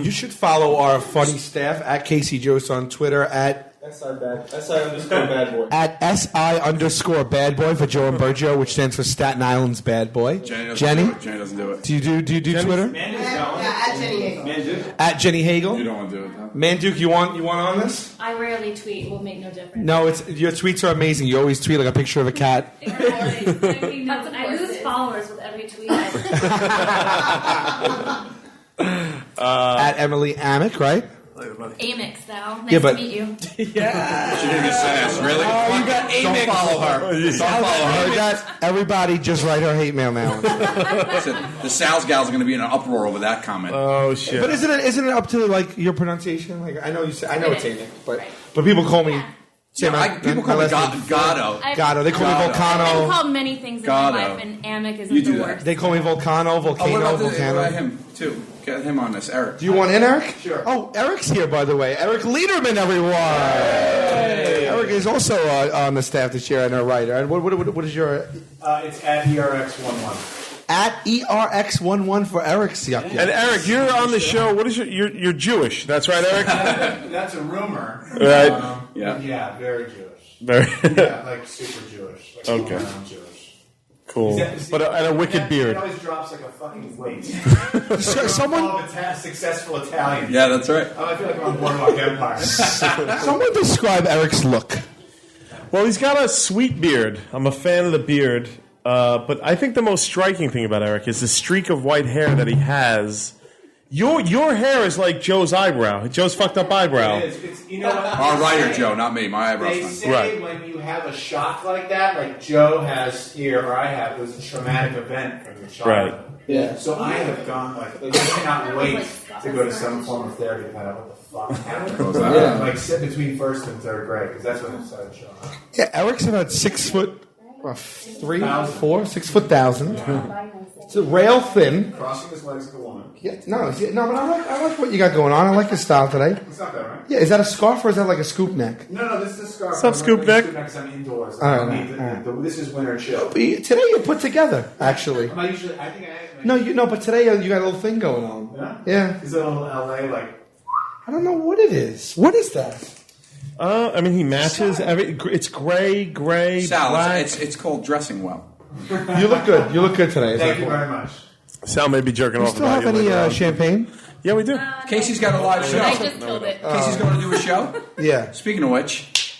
You should follow our funny staff at Casey Jost on Twitter at SI_bad boy for Joe and Bergio, which stands for Staten Island's bad boy. Jenny? Jenny doesn't do it. Do you do Twitter? At Jenny Hagel. At Jenny Hagel. You don't want to do it, huh? Manduke, you want on this? I rarely tweet. Will make no difference. No, it's your tweets are amazing. You always tweet like a picture of a cat. I lose followers with every tweet. At Emily Amick, right? Amix, though. Nice Yeah, but- to meet you. She didn't just say that. Really? Oh, you got Don't Amix. follow her. Don't follow her. Heard that? Everybody just write her hate mail now. Listen, the Sal's gals are going to be in an uproar over that comment. Oh shit. But isn't it up to like your pronunciation? Like I know you say I know it's Amick, but Right. people call me People call me Gatto. Gatto. They call me I've been Volcano. called many things in my life, and Amick isn't the worst. They call me Volcano, What about Volcano. him, too? Get him on this, Eric. Do you want in, Eric? Sure. Oh, Eric's here, by the way. Eric Lederman, everyone. Hey. Eric is also on the staff this year and a writer. And what is your... It's at ERX11. At ERX11 for Eric's. Yep. And Eric, you're on the show. What is you're Jewish? That's right, Eric. That's a rumor. Right. Yeah, very Jewish. Very. Yeah, like super Jewish. Like Okay. Jewish. Cool. And a wicked beard. It always drops like a fucking weight. Someone successful Italian. Yeah, that's right. I feel like I'm on Boardwalk Empire. Someone describe Eric's look. Well, he's got a sweet beard. I'm a fan of the beard. But I think the most striking thing about Eric is the streak of white hair that he has. Your hair is like Joe's eyebrow. Joe's fucked up eyebrow. It's, you know what? Our writer, Joe, not me. My eyebrows. They Fine. say Right. when you have a shock like that, like Joe has here, or I have, it was a traumatic event from your childhood. Right. Yeah. So I have gone, I cannot wait to go to some form of therapy to find out what the fuck happened. Yeah. Like sit between first and third grade, because that's when it started showing up. Yeah, Eric's about 6 foot... 3, 4, 6 foot 1,000. It's a rail thin. Crossing his legs to woman. Yeah, no, but I like what you got going on. I like your style today. It's not that, right? Yeah, is that a scarf or is that like a scoop neck? No, this is a scarf. What's up, Scoop Neck? Because I'm indoors. All right. This is winter chill. But today you're put together, actually. I think I am. No, but today you got a little thing going on. Yeah? Yeah. Is it a little LA, like... I don't know what it is. What is that? I mean, he matches every. It's gray, Sal, black. it's called dressing well. You look good. You look good today. Thank you very much. Sal may be jerking You off still about have you. any champagne? Yeah, we do. Casey's got a live show. I just killed it. Casey's going to do a show. Yeah. Speaking of which,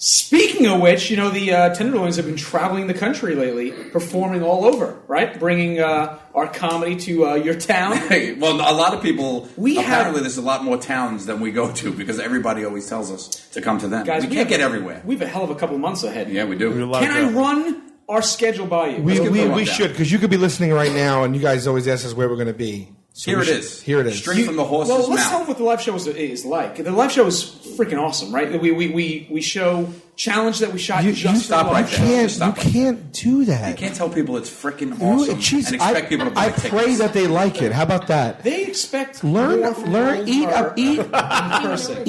Speaking of which, the Tenderloins have been traveling the country lately, performing all over, right? Bringing our comedy to your town. hey, well, a lot of people. We apparently, have- there's a lot more towns than we go to because everybody always tells us to come to them. Guys, we can't get everywhere. We have a hell of a couple of months ahead. Yeah, we do. Can I run our schedule by you? We should, because you could be listening right now, and you guys always ask us where we're going to be. So Here we it should- is. Here it is. Straight from the horse's Well, let's tell mouth. them what the live show is like. The live show is freaking awesome, right? We show challenge that we shot just stop for the right live there. show. You Stop can't do that. You can't tell people it's freaking awesome Jeez, and expect people to buy I tickets. pray that they like it. How about that? They expect more from Eat in person.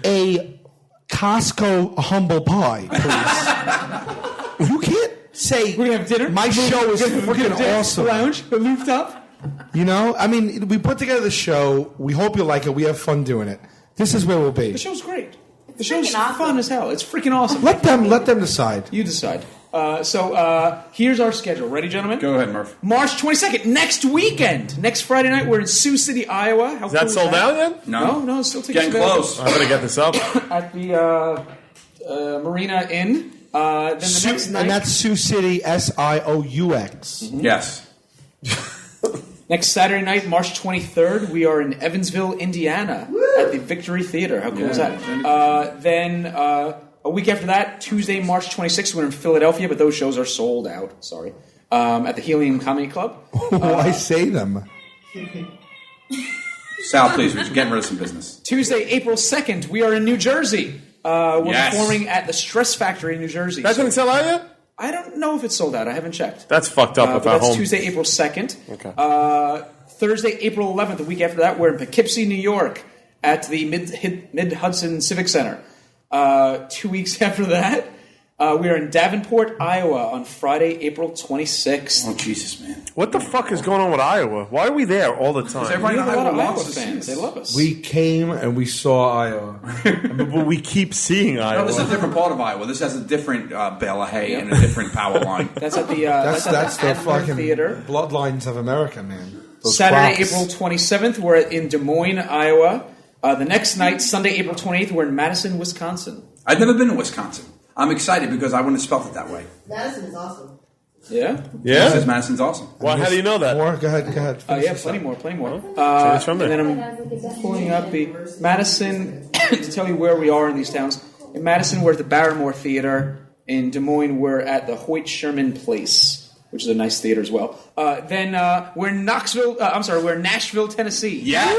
a Costco humble pie, please. You can't say We're gonna have dinner. my show is freaking awesome. Lounge, the rooftop. I mean, we put together the show. We hope you like it. We have fun doing it. This is where we'll be. The show's great. The show's freaking awesome. fun as hell. It's freaking awesome. Let them decide. You decide. So here's our schedule. Ready, gentlemen? Go ahead, Murph. March 22nd, next weekend. Next Friday night, we're in Sioux City, Iowa. How Is that cool sold out yet? No, it's still tickets Getting available. close. I'm gonna get this up. At the Marina Inn. Then the next night, And that's Sioux City, SIOUX. Yes. next Saturday night, March 23rd, we are in Evansville, Indiana, at the Victory Theater. How cool is that? Then a week after that, Tuesday, March 26th, we're in Philadelphia, but those shows are sold out. Sorry. At the Helium Comedy Club. Why say them? Sal, please, we're getting rid of some business. Tuesday, April 2nd, we are in New Jersey. We're Yes. performing at the Stress Factory in New Jersey. That didn't sell out yet? I don't know if it's sold out. I haven't checked. That's fucked up. But If at that's home. Tuesday, April 2nd. Okay. Thursday, April 11th, the week after that, we're in Poughkeepsie, New York at the Mid-Hudson Civic Center. 2 weeks after that, we are in Davenport, Iowa on Friday, April 26th. Oh, Jesus, man. What the fuck is going on with Iowa? Why are we there all the time? everybody- We have a lot of Iowa Iowa wants to see fans. us. They love us. We came and we saw Iowa. But we keep seeing No, Iowa. this is a different part of Iowa. This has a different bale of hay and a different power line. That's at the That's at the Adler fucking Theater. bloodlines of America, man. Those Saturday, crops. April 27th, we're in Des Moines, Iowa. The next night, Sunday, April 28th, we're in Madison, Wisconsin. I've never been to Wisconsin. I'm excited because I wouldn't have spelled it that way. Madison is awesome. Yeah? This Yeah? is Madison's awesome. Well, how do you know that? More? Go ahead. Yeah, plenty more. It's from And there. then I'm pulling up the Madison to tell you where we are in these towns. In Madison, we're at the Barrymore Theater. In Des Moines, we're at the Hoyt Sherman Place, which is a nice theater as well. Then we're in we're in Nashville, Tennessee. Yes!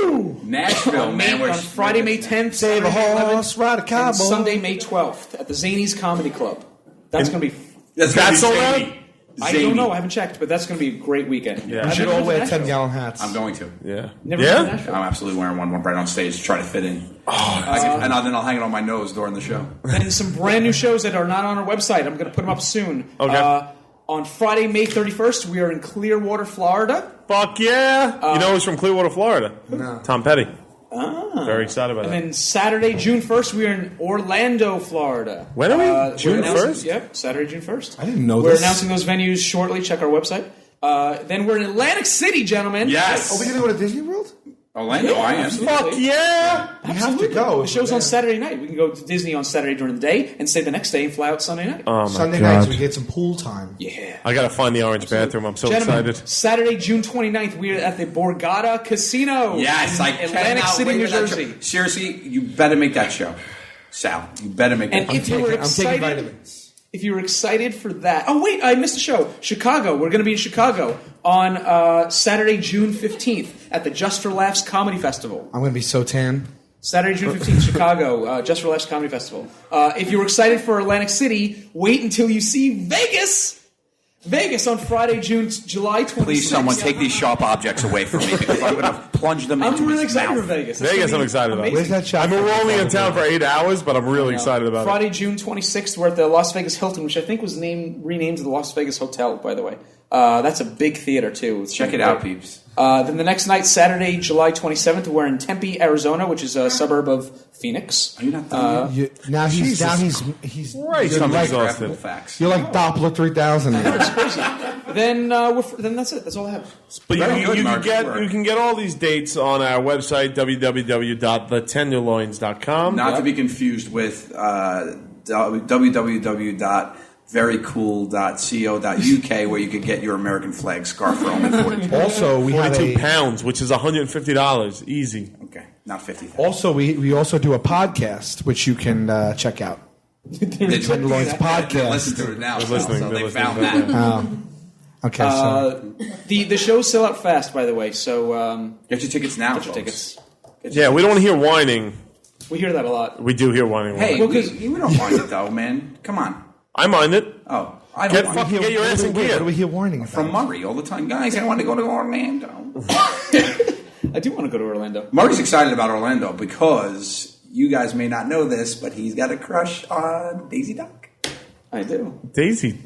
Woo! Nashville, man. On Friday, May 10th, Save a Saturday, horse, 11th, ride a and cowboy. Sunday, May 12th at the Zanies Comedy Club. That's going to be... That's sold out? zany. I don't know. I haven't checked, but that's going to be a great weekend. Yeah. We should all wear 10-gallon hats. I'm going to. Yeah. Never been to Yeah? Nashville. I'm absolutely wearing one right on stage to try to fit in. And then I'll hang it on my nose during the show. And some brand new shows that are not on our website. I'm going to put them up soon. Okay. On Friday, May 31st, we are in Clearwater, Florida. Fuck yeah. You know who's from Clearwater, Florida? No. Tom Petty. Very excited about And that. then Saturday, June 1st, we are in Orlando, Florida. When are we? We're June announcing- 1st? Yep, Saturday, June 1st. I didn't know We're this. announcing those venues shortly. Check our website. Then we're in Atlantic City, gentlemen. Yes. Are we going to go to Disney World? Orlando, I am. Fuck yeah. We have to go. The show's on Saturday night. We can go to Disney on Saturday during the day and stay the next day and fly out Sunday night. Oh, my Sunday God. nights we get some pool time. Yeah. I got to find the orange bathroom. I'm so Gentlemen, excited. Saturday, June 29th, we are at the Borgata Casino. Yes, I in Atlantic cannot City, wait New for that Jersey. show. Seriously, you better make that show. Sal, you better make that And if you were I'm taking excited, vitamins. if you were excited for that, oh wait, I missed a show. Chicago. We're going to be in Chicago on Saturday, June 15th at the Just for Laughs Comedy Festival. I'm going to be so tan. Saturday, June 15th, Chicago, Just for Laughs Comedy Festival. If you were excited for Atlantic City, wait until you see Vegas. Vegas on Friday, July 26th. Please, someone take these sharp objects away from me because I'm going to plunge them into I'm really his excited mouth. for Vegas. It's Vegas, gonna I'm be excited about. amazing. Where's that shot? I mean, we're only in town for 8 hours, but I'm really excited about Friday, June 26th, we're at the Las Vegas Hilton, which I think was renamed to the Las Vegas Hotel, by the way. That's a big theater, too. Check it out, peeps. Then the next night, Saturday, July 27th, we're in Tempe, Arizona, which is a suburb of Phoenix. Are you not done yet? Now he's Right, you're I'm like, exhausted. Facts. you're like Doppler 3000. It's crazy. Then that's it. That's all I have. But Very good, you Mark. can get all these dates on our website, www.thetenderloins.com. Not to be confused with www.verycool.co.uk, where you could get your American flag scarf for only 40. Also, we have 42 a, pounds, which is $150. Easy. Okay, not 50. also we also do a podcast which you can check out. Tenderloins Podcast. Listen to it now. They're listening. So They're they listening. found They're that. Okay, so The shows sell out fast, by the way, so Get your tickets now, get your folks. tickets. Yeah, we don't want to hear whining. We hear that a lot. We do hear whining. Hey, Well, we don't mind it though, man. Come on. I mind it. Oh, I Get don't fucking mind it. get your ass in what are we gear. here warning about? From Murray all the time. Guys, I want to go to Orlando. I do want to go to Orlando. Murray's excited about Orlando because you guys may not know this, but he's got a crush on Daisy Duck. I do. Daisy,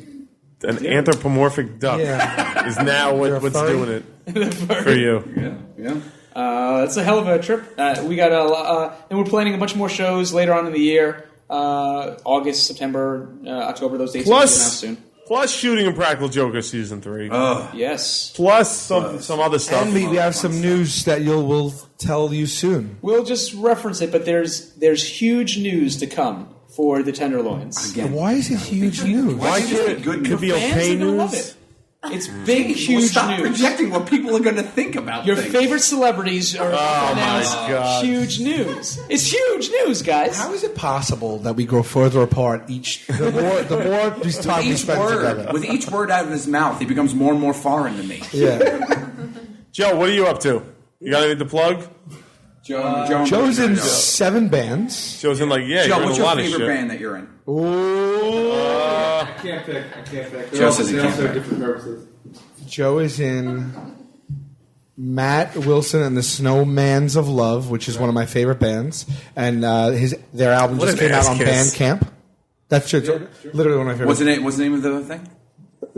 an anthropomorphic duck, Yeah. is now You're a what's furry? doing it for you. Yeah. It's a hell of a trip. We got and we're planning a bunch more shows later on in the year. August, September, October. Those dates will be announced soon. Plus shooting Impractical Joker season 3. Yes, Plus some other stuff. And we have some news that we'll tell you soon. we'll just reference it, but there's huge news to come for the Tenderloins. Again. Why is it huge news? Why can't it Good could be Fans okay are gonna love news? it. It's big, Well, huge stop news. projecting what people are going to think about Your things. favorite celebrities are announced. God. Huge news. It's huge news, guys. How is it possible that we grow further apart the more this time we Each spend word, together? with each word out of his mouth, he becomes more and more foreign to me. Yeah. Joe, what are you up to? You got anything to plug? Joe's in 7 bands. Joe's in like, yeah, Joe, you're in what's a your lot of favorite shit. band that you're in? Ooh. I can't pick. Joe says he They can't also have pick. different purposes. Joe is in Matt Wilson and the Snowmans of Love, which is one of my favorite bands, and their album What just an came out ass on kiss. Bandcamp. That's just literally one of my What's favorites. the name of the thing?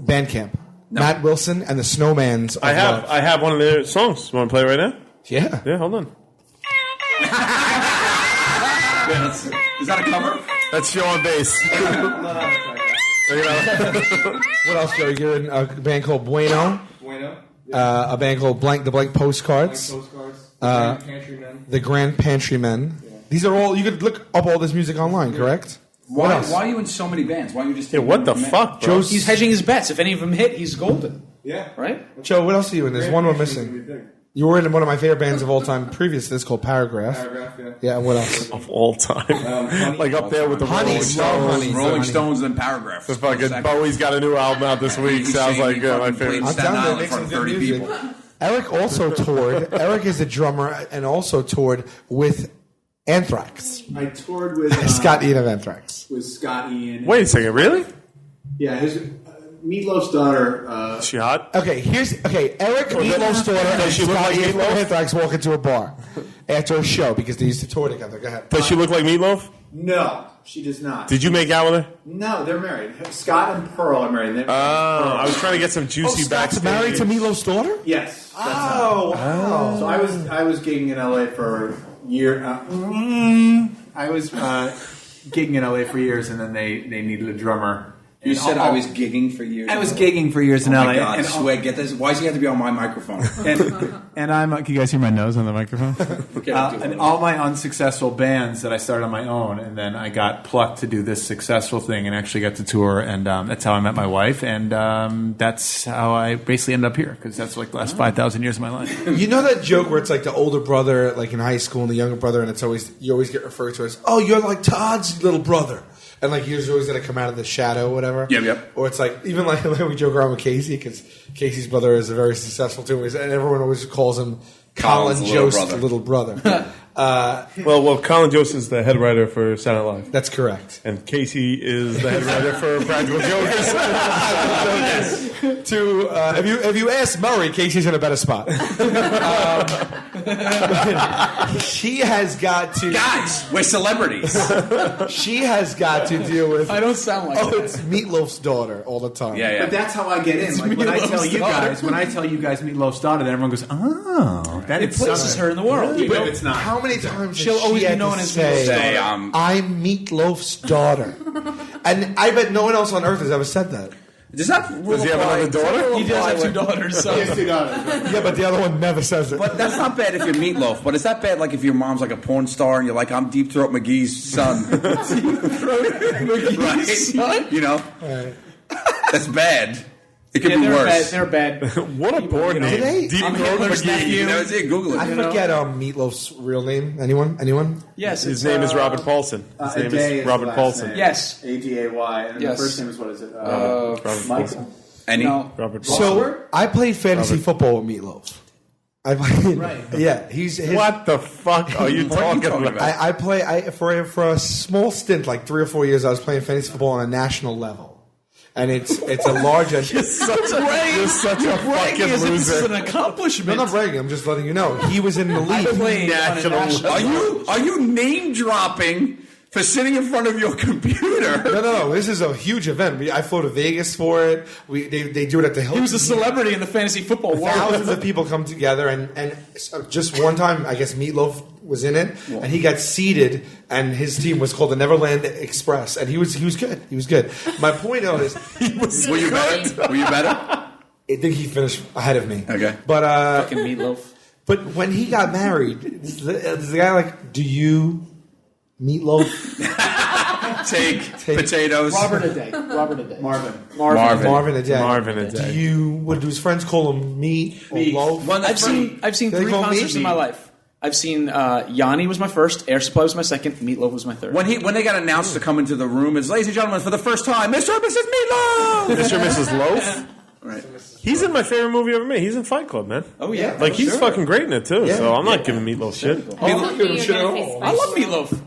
Bandcamp. Matt Wilson and the Snowmans of I Love. have one of their songs. You want to play it right now? Yeah. Yeah, hold on. Is that a cover? That's Joe on bass. What else, Joe? You're in a band called Bueno, Bueno. a band called The Blank Postcards, Postcards. Pantry Men. The Grand Pantry Men. These are all, you could look up all this music online, correct? What Why else? are you in so many bands? Why are you just Yeah, what the fuck, bro? Joe's, He's hedging his bets. If any of them hit, he's golden. Yeah. Right? Joe, what else are you in? There's one we're missing. You were in one of my favorite bands of all time previous to this called Paragraph. Paragraph, yeah. Yeah, and what else? Of all time. Honey. Like up there with the Honey, Rolling Slow Stones. Honey. Rolling Honey. Stones and Paragraph. The fucking Bowie's got a new album out this week. Sounds like my favorite. I'm Staten telling you, Island they in make front some of good 30 music. people. Eric also toured. Eric is a drummer and also toured with Anthrax. I toured with Scott Ian of Anthrax. With Scott Ian. Wait a second, really? Yeah, his Meatloaf's daughter. Is she hot? Okay, Eric, Meatloaf's daughter, and Does she look like Scott Ian of Meatloaf? Anthrax walk into a bar after a show because they used to tour together. Go ahead. Does she look like Meatloaf? No, she does not. Did you make out with her? No, they're married. Scott and Pearl are married. I was trying to get some juicy Scott's backstage. married to Meatloaf's daughter? Yes. Wow. So I was gigging in LA for a year. I was gigging in LA for years, and then they needed a drummer. You said I was gigging for years. I was gigging for years in Oh LA. my God, and I swear, get this. Why does he have to be on my microphone? and I'm. Can you guys hear my nose on the microphone? Okay, And all my unsuccessful bands that I started on my own, and then I got plucked to do this successful thing, and actually got to tour, and that's how I met my wife, and that's how I basically ended up here, because that's like the last 5,000 years of my life. You know that joke where it's like the older brother, like in high school, and the younger brother, and it's always you always get referred to as, oh, you're like Todd's little brother. And like you're always gonna come out of the shadow, or whatever. Yep. Or it's like even like we joke around with Casey because Casey's brother is a very successful too, and everyone always calls him Colin Jost's little brother. Well, Colin Jost is the head writer for Saturday Night Live. That's correct. And Casey is the head writer for Practical Jokers. If you ask Murray, Casey's in a better spot. She has got to. Guys, we're celebrities. She has got to deal with. I don't sound like that. It's Meatloaf's daughter all the time. Yeah. But that's how I get in. Like when I tell you guys Meatloaf's daughter, then everyone goes, "Oh, that It places her in the world. Yeah, but it's not. How many times She'll has always she be had known to as say, Say, I'm Meatloaf's daughter? And I bet no one else on earth has ever said that. does that Does he have another daughter? He does have two daughters. So. Yeah, but the other one never says it. But that's not bad if you're Meatloaf. But is that bad like if your mom's like a porn star and you're like, I'm Deep Throat McGee's son? McGee's son? You know? That's bad. It could be they're worse. Bad. They're bad. What a board name. Today, Deep I'm Throat Hitler's McGee. nephew. You know, it's it. Google I it. forget Meatloaf's real name. Anyone? Yes, His name is Robert Paulson. His name is Robert Paulson. Yes. ADAY. And Yes. the first name is what is it? Robert Michael. Any? No. Robert Paulson. So I played fantasy football with Meatloaf. I played. Right. Yeah, he's his, What the fuck are you talking about? I play for a small stint, like 3 or 4 years. I was playing fantasy football on a national level, and it's a large. You're such a fucking This is loser. an accomplishment. I'm not bragging. I'm just letting you know he was in the I league. played on a National- national. Are you name dropping for sitting in front of your computer? No. This is a huge event. I flew to Vegas for it. They do it at the Hilton. He was a celebrity in the fantasy football world. Thousands of people come together, and so just one time, I guess Meatloaf was in it, and he got seeded, and his team was called the Neverland Express, and he was good. He was good. My point is, Were you better? Were you better? I think he finished ahead of me. Okay. But Fucking Meatloaf. but when he got married, the guy like, do you Meatloaf? Take potatoes. Robert a day. Marvin. Marvin a day. Marvin a day. Do you? What do his friends call him? Meat or loaf? I've seen They 3 call me concerts in my life. I've seen Yanni was my first, Air Supply was my second, Meatloaf was my third. When they got announced to come into the room, as ladies and gentlemen, for the first time, Mr. and Mrs. Meatloaf. Mr. and Mrs. Loaf? Right. He's in my favorite movie ever made. He's in Fight Club, man. Oh yeah, Like, he's sure. fucking great in it, too. Yeah. So I'm not giving Meatloaf shit. I love Meatloaf.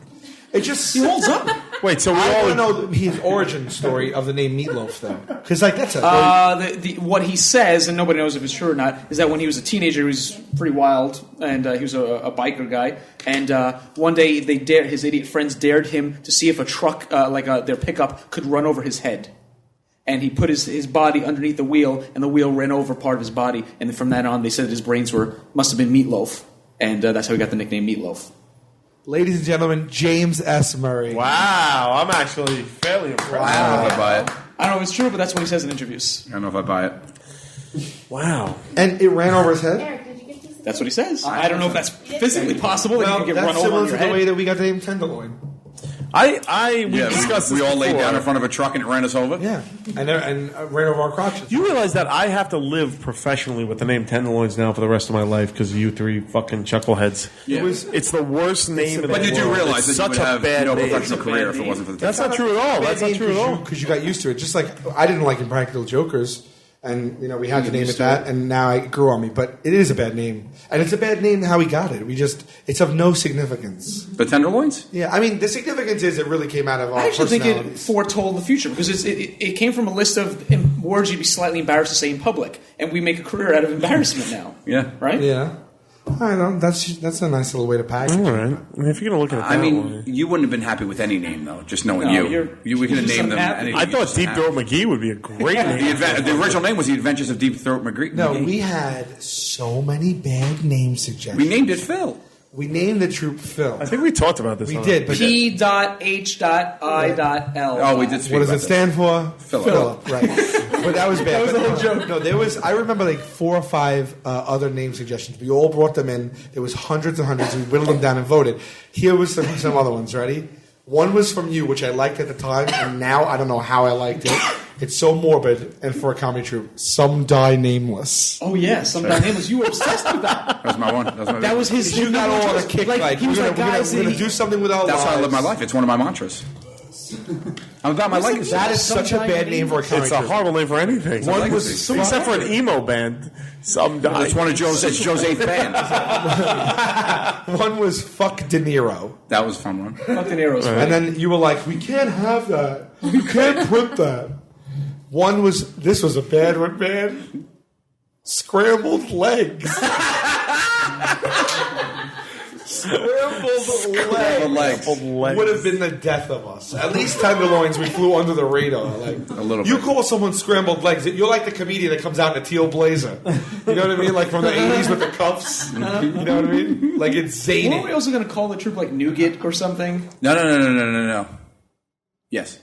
It just He holds up. Wait, so we I want to all... know his origin story of the name Meatloaf, though, because like that's a What he says, and nobody knows if it's true or not, is that when he was a teenager, he was pretty wild, and he was a biker guy. And one day, his idiot friends dared him to see if a truck, their pickup, could run over his head. And he put his body underneath the wheel, and the wheel ran over part of his body. And from that on, they said that his brains must have been Meatloaf, and that's how he got the nickname Meatloaf. ladies and gentlemen, James S. Murray. Wow, I'm actually fairly impressed. I don't know if I buy it. I don't know if it's true, but that's what he says in interviews. I don't know if I buy it. Wow. And it ran over his head. Eric, did you get these? That's what he says. I don't know if that's physically possible. That Well, you could get that's run over similar on to your the head. way that we got the name Tenderloin. We discussed we this all laid before. down in front of a truck and it ran us over. Yeah, and ran over our crotches. You realize that I have to live professionally with the name Tenderloins now for the rest of my life because of you three fucking chuckleheads. Yeah. It's the worst name in the But you do world. realize It's that you such would a have bad no name. professional career if it wasn't for the That's not true at all. That's not true at all. Because you got used to it. Just like I didn't like Impractical Jokers, And, we had to name it that, and now it grew on me. But it is a bad name. And it's a bad name how we got it. It's of no significance. The Tenderloins? Yeah, I mean, the significance is it really came out of our I actually think personalities. it foretold the future because it came from a list of words you'd be slightly embarrassed to say in public, and we make a career out of embarrassment now. Yeah. Right? Yeah. I know. That's a nice little way to package it. All right. I mean, if you're going to look at it that way. You wouldn't have been happy with any name, though, just knowing No, we could have just named them unhappy. anything. I thought Deep Throat McGee would be a great name. The original name was The Adventures of Deep Throat McGee. No, we had so many bad name suggestions. We named it Phil. We named the troop Phil. I think we talked about this. We did, but P.H.I.L. Oh, we did speak what does about it stand for? Philip. Right. But that was bad. That was the whole joke. No, there was. I remember like 4 or 5 other name suggestions. We all brought them in. There was hundreds and hundreds. We whittled them down and voted. Here was some other ones. Ready? One was from you, which I liked at the time, and now I don't know how I liked it. It's so morbid, and for a comedy troupe, Some Die Nameless. Oh yeah, Some Die Nameless. You were obsessed with that. That was my one. That was his. You got all on a kick. Like he was we're like, gonna guys, do something with our lives. That's how I live my life. It's one of my mantras. I'm about my legacy. That is such a bad name for a comedy It's a troupe. horrible name for anything. One was Except for an emo band. Some die. It's one of Joe's 8th band. One was Fuck De Niro. That was a fun one. Fuck De Niro's. And then you were like, we can't have that. You can't put that. One was, this was a bad one, man. Scrambled legs. Scrambled legs would have been the death of us. At least Tenderloins, we flew under the radar. Like a little you bit. call someone scrambled legs, you're like the comedian that comes out in a teal blazer. You know what I mean? Like from the 80s with the cuffs. You know what I mean? Like it's zany. Weren't we also going to call the troop like Nougat or something? No. Yes.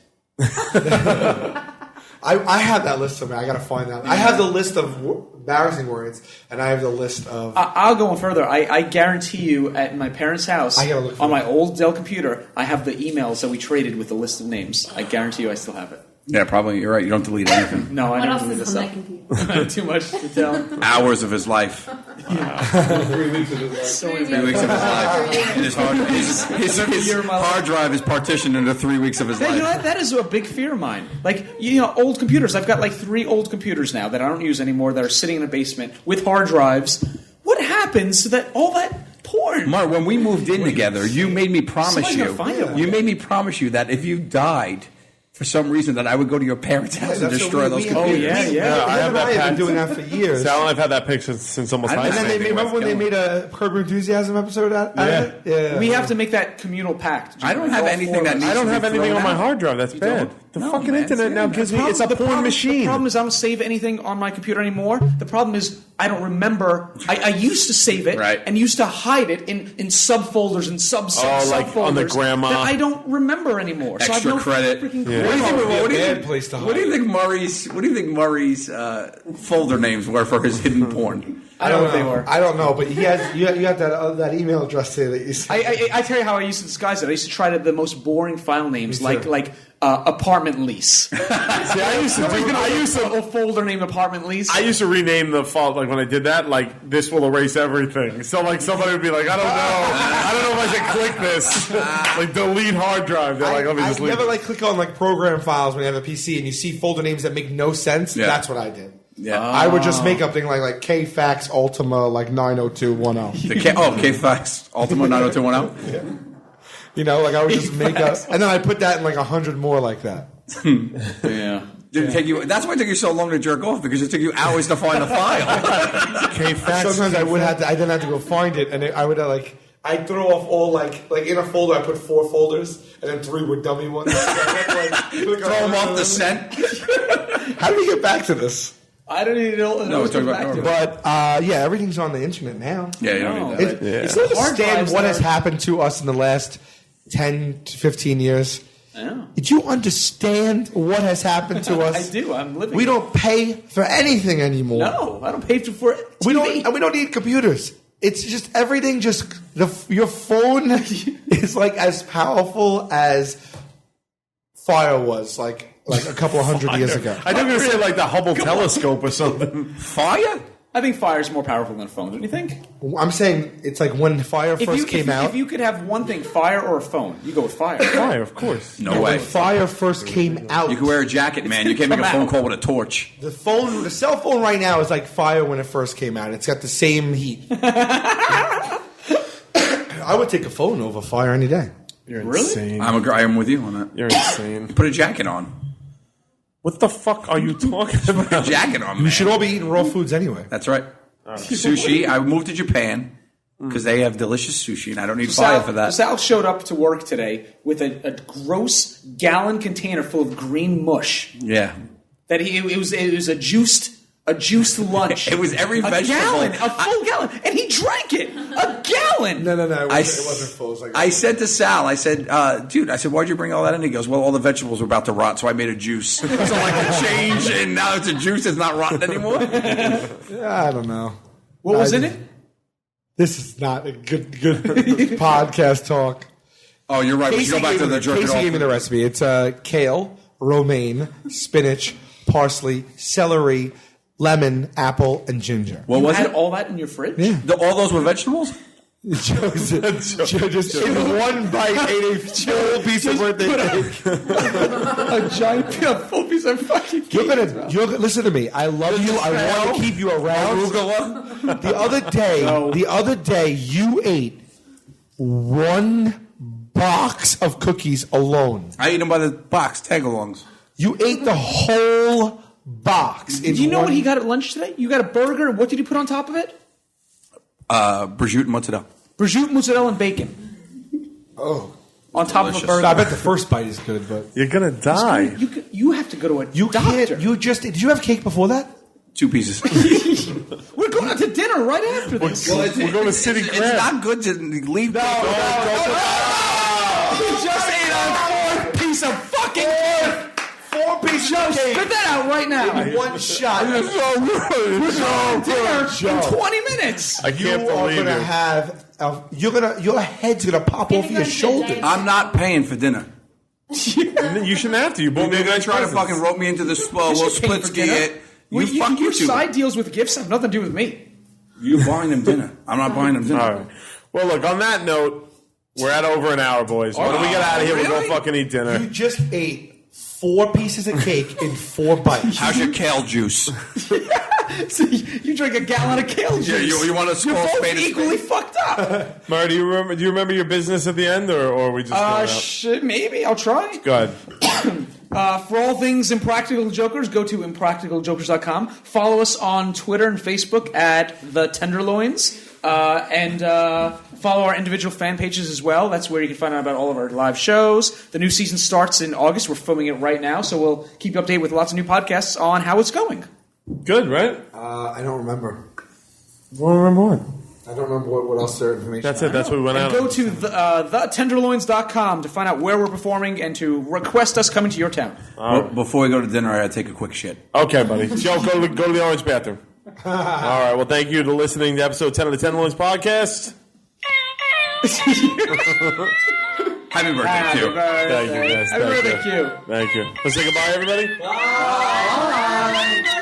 I have that list somewhere. I got to find that. I have the list of embarrassing words, and I have the list of. I'll go on further. I guarantee you, at my parents' house, I gotta look for on it. my old Dell computer, I have the emails that we traded with the list of names. I guarantee you, I still have it. Yeah, probably. You're right. You don't delete anything. No, I What don't else delete is this on up. that computer? Too much to tell. Hours of his life. 3 weeks of his life. So 3 weeks of his life. And his year of my life. hard drive is partitioned into 3 weeks of his You know, life. that is a big fear of mine. Like, old computers. I've got like 3 old computers now that I don't use anymore that are sitting in a basement with hard drives. What happens to that? All that porn. Mark, when we moved in together, you made me promise Somebody's you. gonna find it one You day. made me promise you that if you died for some reason, that I would go to your parents' house and That's destroy what those we- computers. yeah. I have that I've been packed. doing that for years. Sal and I've had that picture since almost I high didn't And school. then they remember when they made a Curb Your Enthusiasm episode out of it? Yeah. We have to make that communal pact. I don't have anything that needs I don't to be have anything thrown on my out. hard drive. That's bad. The No, fucking man, internet now it's- gives me. It's a porn machine. The problem is I don't save anything on my computer anymore. The problem is I don't remember. I used to save it Right. and used to hide it in subfolders and subfolders. like on the grandma. That I don't remember anymore. So I have Extra no credit. freaking Yeah. What do you think? Bad place to hide. What do you think Murray's folder names were for his hidden porn? I don't know what they were. I don't know, but he has. You got that email address here that you said. I tell you how I used to disguise it. I used to try the most boring file names, Me too. like apartment lease. See, I used to A folder named apartment lease. I used to rename the font, like when I did that, like this will erase everything. So like somebody would be like, I don't know if I should click this, like delete hard drive. They're like, let me I just leave. never it. like click on like program files when you have a PC and you see folder names that make no sense. Yeah. That's what I did. Yeah. I would just make up things like KFax Ultima like 90210. The KFax Ultima 90210. You know, like I would just make up, and then I put that in like 100 more like that. yeah. Didn't take you. That's why it took you so long to jerk off, because it took you hours to find a file. Sometimes I didn't have to go find it, and I would I'd throw off all like in a folder. I put 4 folders, and then 3 were dummy ones. Throw them off the scent. How did we get back to this? I don't even know. No, we're talking about normal. But yeah, everything's on the internet now. Yeah, you don't need that. It's not Hard understand drives what that has are- happened to us in the last 10 to 15 years. Yeah. Did you understand what has happened to us? I do. I'm living. We it. don't pay for anything anymore. No, I don't pay for it. We don't need computers. It's just everything. Your phone is like as powerful as fire was like a couple of hundred years ago. I think you were going to say like the Hubble telescope or something. Fire? I think fire is more powerful than a phone, don't you think? I'm saying it's like when fire first came out. If you could have one thing, fire or a phone, you go with fire. Fire, of course. No way. When fire first came out. You can wear a jacket, man. You can't make a phone call with a torch. The cell phone right now is like fire when it first came out. It's got the same heat. I would take a phone over fire any day. You're Really? insane. I am with you on that. You're insane. Put a jacket on. What the fuck are you talking about? Put a jacket on, man. You should all be eating raw foods anyway. That's right. Sushi. I moved to Japan because they have delicious sushi, and I don't need fire for that. Sal showed up to work today with a gross gallon container full of green mush. Yeah. That it was a juiced lunch. It was every vegetable. A full gallon, and he drank it. A gallon. No. It wasn't full. It was like I said to Sal, dude, why'd you bring all that in? He goes, well, all the vegetables were about to rot, so I made a juice. So like the change, and now it's a juice that's not rotten anymore. I don't know. What was in it? This is not a good podcast talk. Oh, you're right. We should go back to the jerk it Casey off. gave me the recipe. It's kale, romaine, spinach, parsley, celery, lemon, apple, and ginger. What was had it? all that in your fridge? Yeah. All those were vegetables? Joe just in one bite ate a full piece of birthday cake. A giant full piece of fucking cake. You're gonna listen to me. I love you. I want to keep you around. Arugula? The other day, you ate one box of cookies alone. I ate them by the box, tagalongs. You ate the whole box. Do you know what he got at lunch today? You got a burger, and what did he put on top of it? Prosciutto mozzarella. Prosciutto, mozzarella, and bacon. Oh. On top Delicious. of a burger. I bet the first bite is good, but You're gonna die. You have to go to a doctor. can't. Did you have cake before that? 2 pieces. We're going out to dinner right after this. We're going to City It's Crab. not good to leave. You just ate a fourth piece of fucking cake. 4 pieces of cake. Spit that out right now. One shot. Dinner in 20 minutes. I can't You are believe gonna it. have. Your head's gonna pop off your shoulder. I'm not paying for dinner. You shouldn't have to. You both You're made going to try to presents. fucking rope me into this little split ski it. Your You side deals with gifts have nothing to do with me. You're buying them dinner. I'm not buying them dinner. All right. Well, look, on that note, we're at over an hour, boys. When we get out of here, we'll go really? fucking eat dinner. You just ate 4 pieces of cake in 4 bites. How's your kale juice? So you drink a gallon of kale juice. Yeah, you want to You're call both spade a equally spade? fucked up. Murr, do you remember your business at the end, or are we just going out? Shit, maybe. I'll try. Go ahead. For all things Impractical Jokers, go to impracticaljokers.com. Follow us on Twitter and Facebook at The Tenderloins. And follow our individual fan pages as well. That's where you can find out about all of our live shows. The new season starts in August. We're filming it right now, so we'll keep you updated with lots of new podcasts on how it's going. Good, right? I don't remember. You don't remember what? I don't remember what else their information. That's it. That's what we went And out go on. to thetenderloins.com to find out where we're performing and to request us coming to your town. Before we go to dinner, I got to take a quick shit. Okay, buddy. Joe, go to the orange bathroom. All right. Well, thank you for listening to episode 10 of the Tenderloins Podcast. Happy birthday, Q. Thank you, guys. Happy birthday, Thank you. Q. Thank you. Let's say goodbye, everybody. Bye.